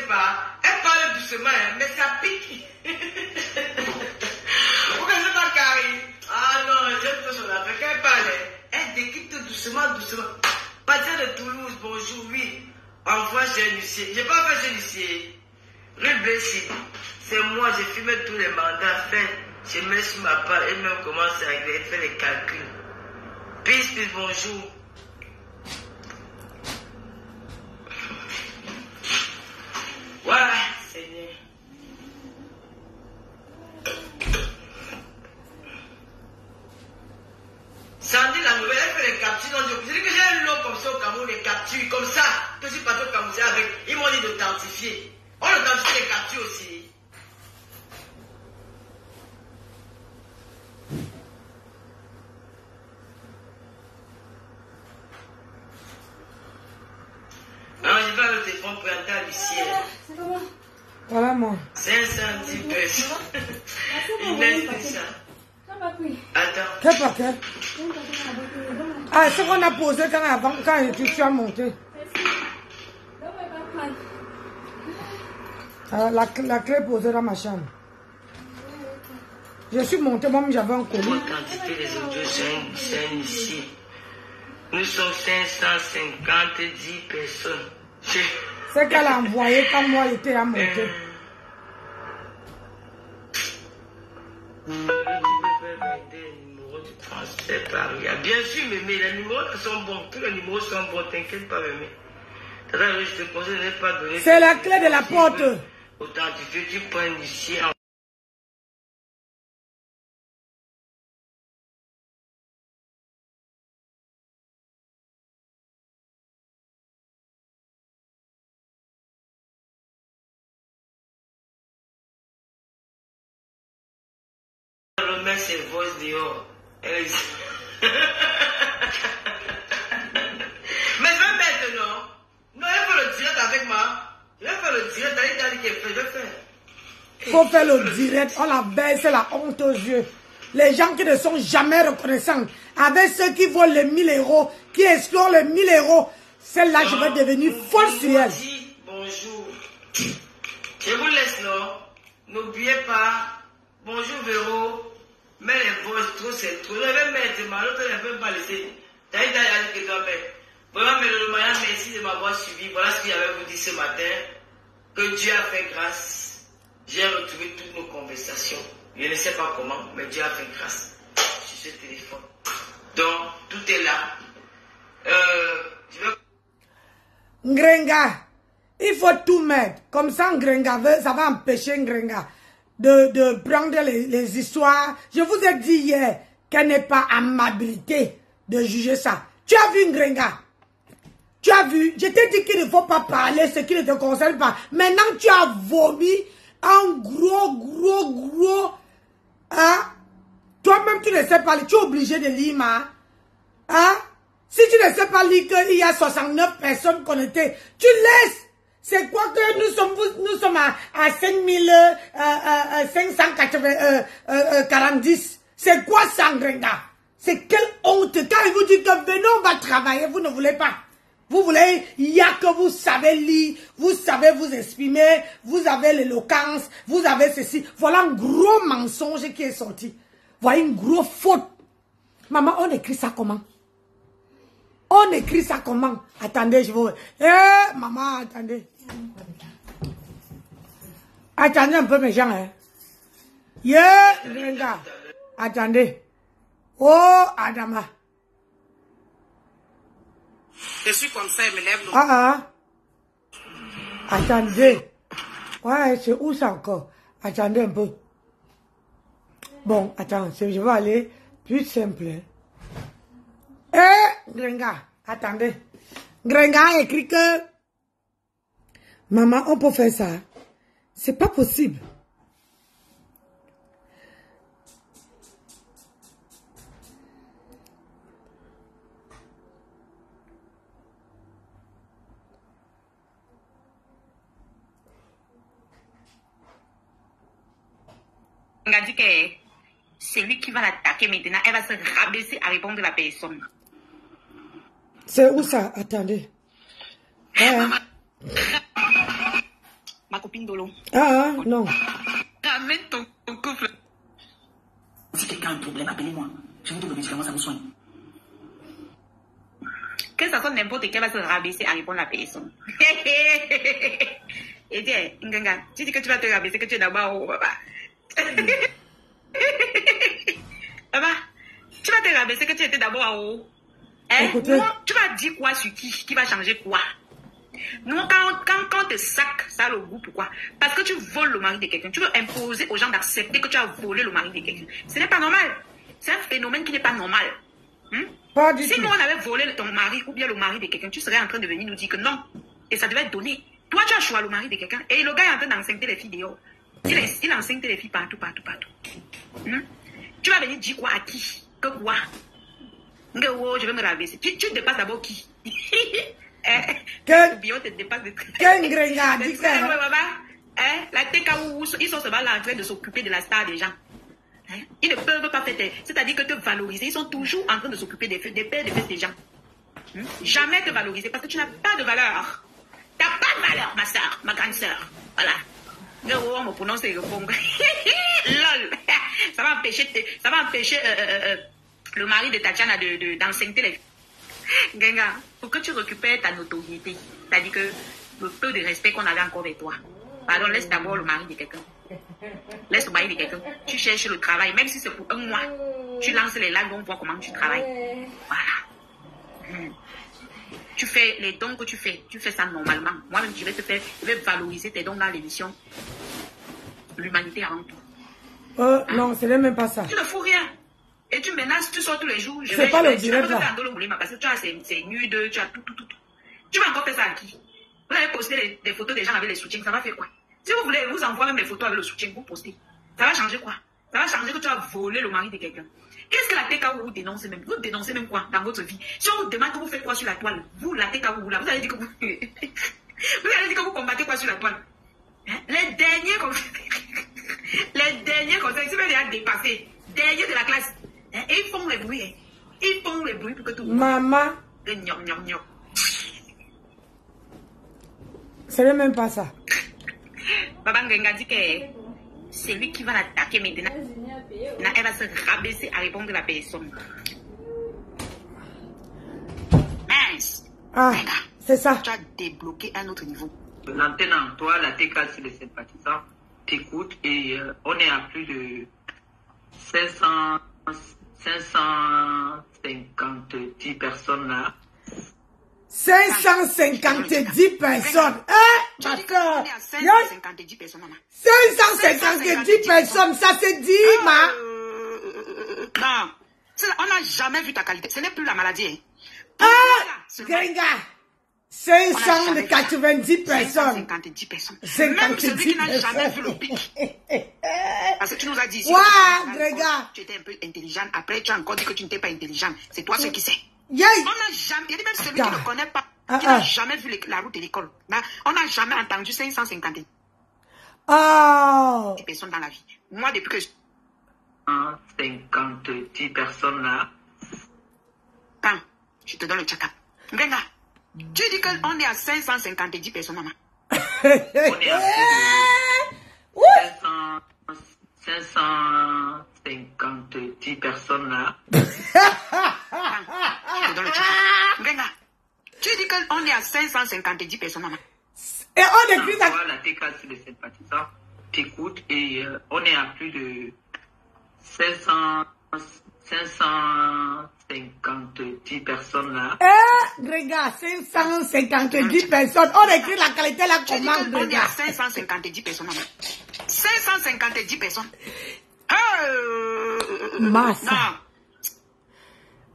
pas. Elle parle doucement, hein, mais ça pique. Vous ne connaissez pas Carrie? Ah non, j'aime pas son affaire. Quand elle parle, elle décrypte doucement, doucement. Partir de Toulouse, bonjour, oui. Envoie chez Lucie. J'ai pas fait chez Lucie. Rue Blessy. C'est moi, j'ai filmé tous les mandats faits. Je mets sur ma part et même commence à régler, faire les calculs. Peace, bonjour. Voilà, Seigneur. Sandy, la nouvelle, elle fait les captures. Donc, je dis que j'ai un lot comme ça au Cameroun, les captures, comme ça, que je suis passé au Cameroun avec. Ils m'ont dit d'authentifier. On authentifie les captures aussi. Alors, je vais avec le téléphone présenté à l'huissier. Voilà, moi. 510 personnes. Inès dit ça. Attends. Quel paquet? Ah, c'est qu'on a posé quand tu as monté. La clé posée dans ma chambre. Je suis monté, moi j'avais un colis. Quantité des audios, c'est ici. Nous sommes 550 personnes. C'est qu'elle a envoyé quand moi j'étais à monter. Bien sûr, mais les numéros sont bons. Tous les numéros sont bons, t'inquiète pas, mais. Je te conseille de ne pas donner. C'est la clé de la porte. Authentifier, tu prends ici. Remet ses voix dehors. Mais je vais mettre, non? Non, il faut le direct avec moi. Je vais faire le direct avec je vais faire. Il faut faire le direct. On la baisse, c'est la honte aux yeux. Les gens qui ne sont jamais reconnaissants. Avec ceux qui volent les 1000 euros, qui explorent les 1000 euros. Celle-là, je vais devenir folle sur elle. Bonjour. Je vous laisse, non? N'oubliez pas. Bonjour, Véro. Mais les voix, trop, c'est trop. Je vais mettre ma l'autre, je ne peux pas laisser. T'as dit que tu dois mettre. Vraiment, merci de m'avoir suivi. Voilà ce que j'avais vous dit ce matin. Que Dieu a fait grâce. J'ai retrouvé toutes nos conversations. Je ne sais pas comment, mais Dieu a fait grâce sur ce téléphone. Donc, tout est là. Ngrenga, il faut tout mettre. Comme ça, Ngrenga, ça va empêcher Ngrenga de prendre les histoires. Je vous ai dit hier qu'elle n'est pas amabilité de juger ça. Tu as vu Ngrenga? Tu as vu? Je t'ai dit qu'il ne faut pas parler ce qui ne te concerne pas. Maintenant, tu as vomi un gros... Hein? Toi-même, tu ne sais pas lire. Tu es obligé de lire, hein? Si tu ne sais pas lire qu'il y a 69 personnes connectées, tu laisses. C'est quoi que nous sommes à 5540. C'est quoi ça, Ngrenga? C'est quelle honte. Quand il vous dit que venez, on va travailler, vous ne voulez pas. Vous voulez, il y a que vous savez lire, vous savez vous exprimer, vous avez l'éloquence, vous avez ceci. Voilà un gros mensonge qui est sorti. Voilà une grosse faute. Maman, on écrit ça comment? On écrit ça comment? Attendez, je vous... maman, attendez. Attendez un peu mes gens, hein. Regarde. Attendez. Oh, Adama. Je suis comme ça, elle me lève. Attendez. Ouais, c'est où ça encore? Attendez un peu. Bon, attends, je vais aller plus simple. Ngrenga, attendez. Ngrenga a écrit que maman, on peut faire ça. C'est pas possible. On a dit que c'est lui qui va l'attaquer maintenant. Elle va se rabaisser à répondre à la personne. C'est où ça? Attendez. Pindolo. Ah, non. Ramène ton couple. Si quelqu'un a un problème, appelez-moi. Je vous donne le médicament, ça vous soigne. Que ça soit n'importe quel va se rabaisser à répondre à la personne. Et dis, Nganga, tu dis que tu vas te rabaisser, que tu es d'abord au papa. Papa, tu vas te rabaisser, que tu étais d'abord en haut. Hein? Non, tu vas dire quoi sur qui va changer quoi? Non, quand te sac, ça a le goût, pourquoi? Parce que tu voles le mari de quelqu'un. Tu veux imposer aux gens d'accepter que tu as volé le mari de quelqu'un. Ce n'est pas normal. C'est un phénomène qui n'est pas normal. Si nous on avait volé ton mari ou bien le mari de quelqu'un, tu serais en train de venir nous dire que non. Et ça devait être donné. Toi, tu as choisi le mari de quelqu'un. Et le gars est en train d'enceinte les filles dehors. Il enceinte les filles partout. Tu vas venir dire quoi à qui? Que quoi? Je vais me rabaisser. Tu dépasses d'abord qui? Quel te dépasse de Ngrenga, dis ça. La TKO, ils sont seulement là en train de s'occuper de la star des gens. Ils ne peuvent pas faire, c'est-à-dire que te valoriser. Ils sont toujours en train de s'occuper des pères de fesses des gens. Jamais te valoriser parce que tu n'as pas de valeur. Tu n'as pas de valeur, ma soeur, ma grande soeur. Voilà. On me prononce et répond. Lol. Ça va empêcher le mari de Tatiana d'enceinte les filles. Genga, pour que tu récupères ta notoriété, c'est-à-dire que le peu de respect qu'on avait encore avec toi. Pardon, laisse d'abord le mari de quelqu'un. Laisse le mari de quelqu'un. Tu cherches le travail, même si c'est pour un mois. Tu lances les lives, on voit comment tu travailles. Voilà. Tu fais les dons que tu fais ça normalement. Moi-même, je vais valoriser tes dons dans l'émission. L'humanité avant tout. Non, ce n'est même pas ça. Tu ne fous rien. Et tu menaces, tu sors tous les jours. C'est pas le direct là. Parce que tu as ces nudes, tu as tout. Tu vas encore faire ça à qui? Vous avez posté des photos des gens avec les soutiens, ça va faire quoi? Si vous voulez, vous envoyez même les photos avec le soutien, vous postez. Ça va changer quoi? Ça va changer que tu as volé le mari de quelqu'un. Qu'est-ce que la TKO vous dénoncez même? Vous dénoncez même quoi dans votre vie? Si on vous demande que vous faites quoi sur la toile, vous, la TKO, là, vous allez dire que vous... vous allez dire que vous combattez quoi sur la toile? Les derniers conseils, si vous avez dépassé, derniers de la classe, et ils font les bruits. Ils font les bruits pour que tout le monde... Maman. Ce n'est même pas ça. Baba Ngenga dit que c'est lui qui va l'attaquer maintenant. Elle va se rabaisser à répondre à la personne. Mince. Ah, c'est ça. Tu as débloqué un autre niveau. L'antenne en toi, la TK sur les sympathisants, t'écoute et on est à plus de 550 personnes là. 550 personnes. Tu dis qu'on est à 550 personnes, maman. 550 personnes, ça se dit, ma. Non. On n'a jamais vu ta qualité. Ce n'est plus la maladie. Gringa. 590 personnes. 550 personnes. 50 Même celui qui n'a jamais vu le pic. Parce que tu nous as dit. Waouh, Gringa. Tu étais un peu intelligente. Après, tu as encore dit que tu n'étais pas intelligente. C'est toi ce qui sais. Yeah. On n'a jamais, il y a même celui qui ne connaît pas, qui n'a jamais vu la route de l'école. On n'a jamais entendu 550 personnes dans la vie. Moi, depuis que 50 personnes là. Quand je te donne le check-up. Venga, tu dis qu'on est à 550 personnes, maman. On est à 550 personnes là. Venga, tu dis qu'on est à 550 personnes, maman. Et on écrit ça. La TK sur les sympathisants, t'écoute et on est à plus de 550 personnes là. Regarde, 550 personnes. On écrit la qualité la commande. On est à 550 personnes, maman. 550 personnes. Massa.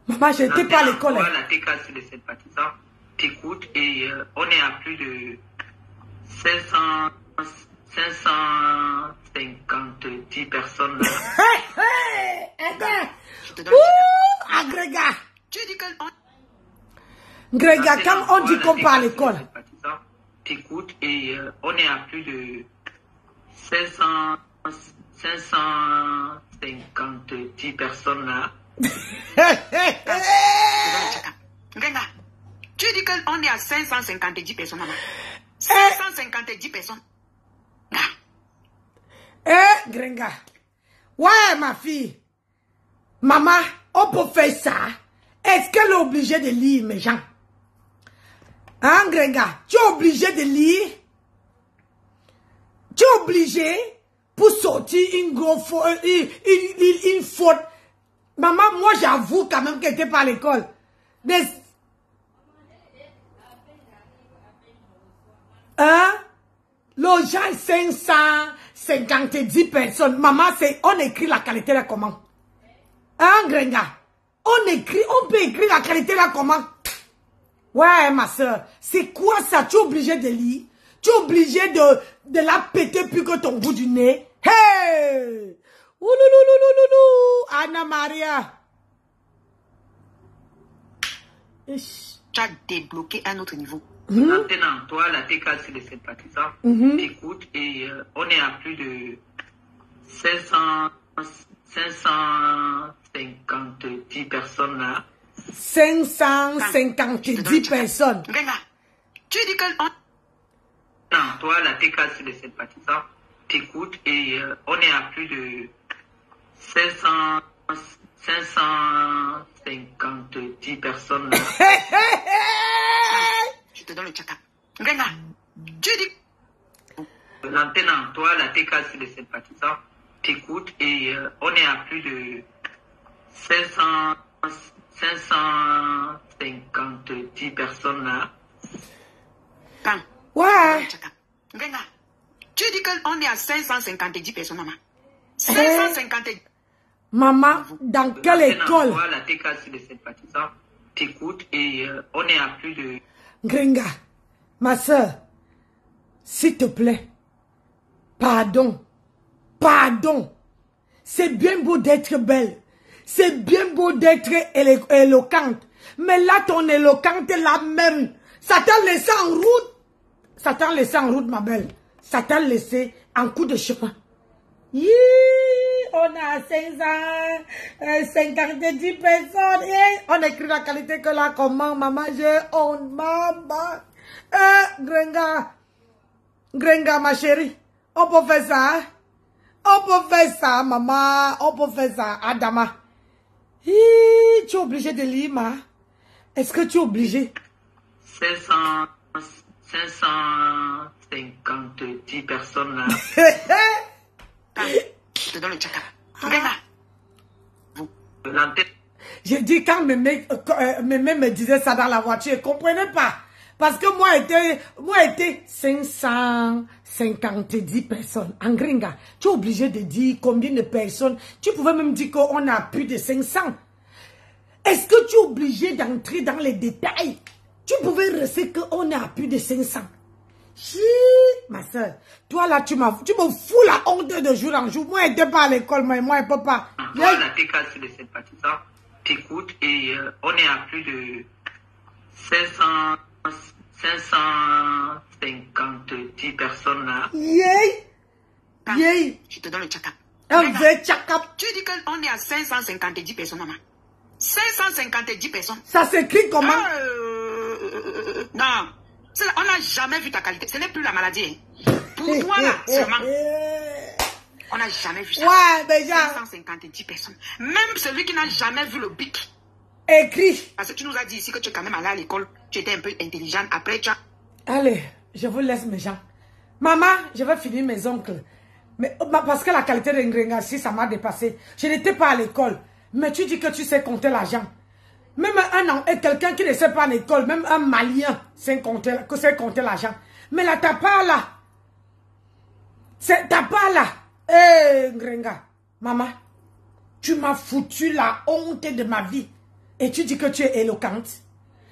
Maman, je n'étais pas à l'école. La TK sur les sympathisants, t'écoute et on est à plus de 550 personnes là. Gréga. Tu dis que Gréga, quand on dit qu'on part à l'école. T'écoute et on est à plus de 550 personnes là. Gréga, tu dis qu'on est à 550 personnes, maman. 550 personnes. Eh, Grenga. Ouais, ma fille. Maman, on peut faire ça. Est-ce qu'elle est obligée de lire, mes gens? Hein, Grenga? Tu es obligé de lire? Tu es obligé pour sortir une faute. Maman, moi, j'avoue quand même qu'elle n'était pas à l'école. Hein? Le gens 550 personnes. Maman, on écrit la qualité là comment? Hein, Grenga? On peut écrire la qualité là comment? Ouais, ma soeur. C'est quoi ça? Tu es obligé de lire? Tu es obligé de la péter plus que ton bout du nez? Hey! Oulouloulouloulou! Anna Maria. Tu as débloqué un autre niveau. Maintenant, toi, la TK, c'est les sympathisants. Écoute, et on est à plus de 550 personnes là. 550 personnes. Regarde, tu dis que... Non, toi, la TK, c'est les sympathisants. T'écoutes, et on est à plus de 550 personnes là. Je te donne le tchaka. Regarde, tu dis... Maintenant, toi, la TK, c'est les sympathisants. T'écoutes, et on est à plus de 550 personnes là. Ouais. Regarde, tu dis qu'on est à 550 personnes, maman. 550. Maman, dans quelle école? Toi, la TK, c'est les sympathisants. T'écoutes, et on est à plus de... Grenga, ma soeur, s'il te plaît, pardon. C'est bien beau d'être belle. C'est bien beau d'être éloquente. Mais là, ton éloquente est la même. Ça t'a laissé en route. Ça t'a laissé en route, ma belle. Ça t'a laissé en coup de chemin. On a 550 personnes. Et on écrit la qualité que là, comment, maman, j'ai honte, maman. Grenga, ma chérie. On peut faire ça, hein? On peut faire ça, maman. On peut faire ça, Adama. Tu es obligé de lire, ma. Est-ce que tu es obligé? 550 personnes là. Je te donne le tchaka. J'ai dit quand Mémé me disait ça dans la voiture, je ne comprenais pas. Parce que moi, était 550 personnes. En Grenga, tu es obligé de dire combien de personnes. Tu pouvais même dire qu'on a plus de 500. Est-ce que tu es obligé d'entrer dans les détails? Tu pouvais rester qu'on a plus de 500. Ma soeur, toi là, tu me fous la honte de jour en jour. Moi, je n'étais pas à l'école, mais moi, je ne peux pas. Toi, la TK, c'est les sympathisants. T'écoutes, et on est à plus de 550 personnes là. Je te donne le tchaka. Un vrai tchaka. Tu dis qu'on est à 550 personnes, maman. 550 personnes. Ça s'écrit comment? Non. On n'a jamais vu ta qualité. Ce n'est plus la maladie. Pour toi, là, seulement. On n'a jamais vu ça. Ouais, déjà. 550 personnes. Même celui qui n'a jamais vu le bic. Écrit. Parce que tu nous as dit ici que tu es quand même allé à l'école. Tu étais un peu intelligente. Après, tu as... Allez, je vous laisse mes gens. Maman, je vais finir mes oncles. Mais, parce que la qualité de Grenga, si ça m'a dépassé. Je n'étais pas à l'école. Mais tu dis que tu sais compter l'argent. Même quelqu'un qui ne sait pas à l'école, même un Malien sait compter l'argent. Mais là, t'as pas là. T'as pas là. Grenga, maman, tu m'as foutu la honte de ma vie. Et tu dis que tu es éloquente.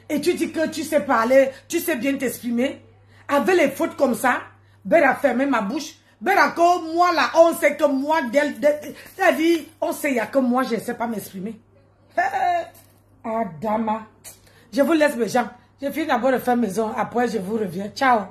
Et tu dis que tu sais parler, tu sais bien t'exprimer. Avec les fautes comme ça, ben à fermer ma bouche. Ben encore, moi là, on sait que moi, c'est-à-dire, on sait, il n'y a que moi, je ne sais pas m'exprimer. Adama. Je vous laisse mes gens. Je finis d'abord de faire maison. Après, je vous reviens. Ciao.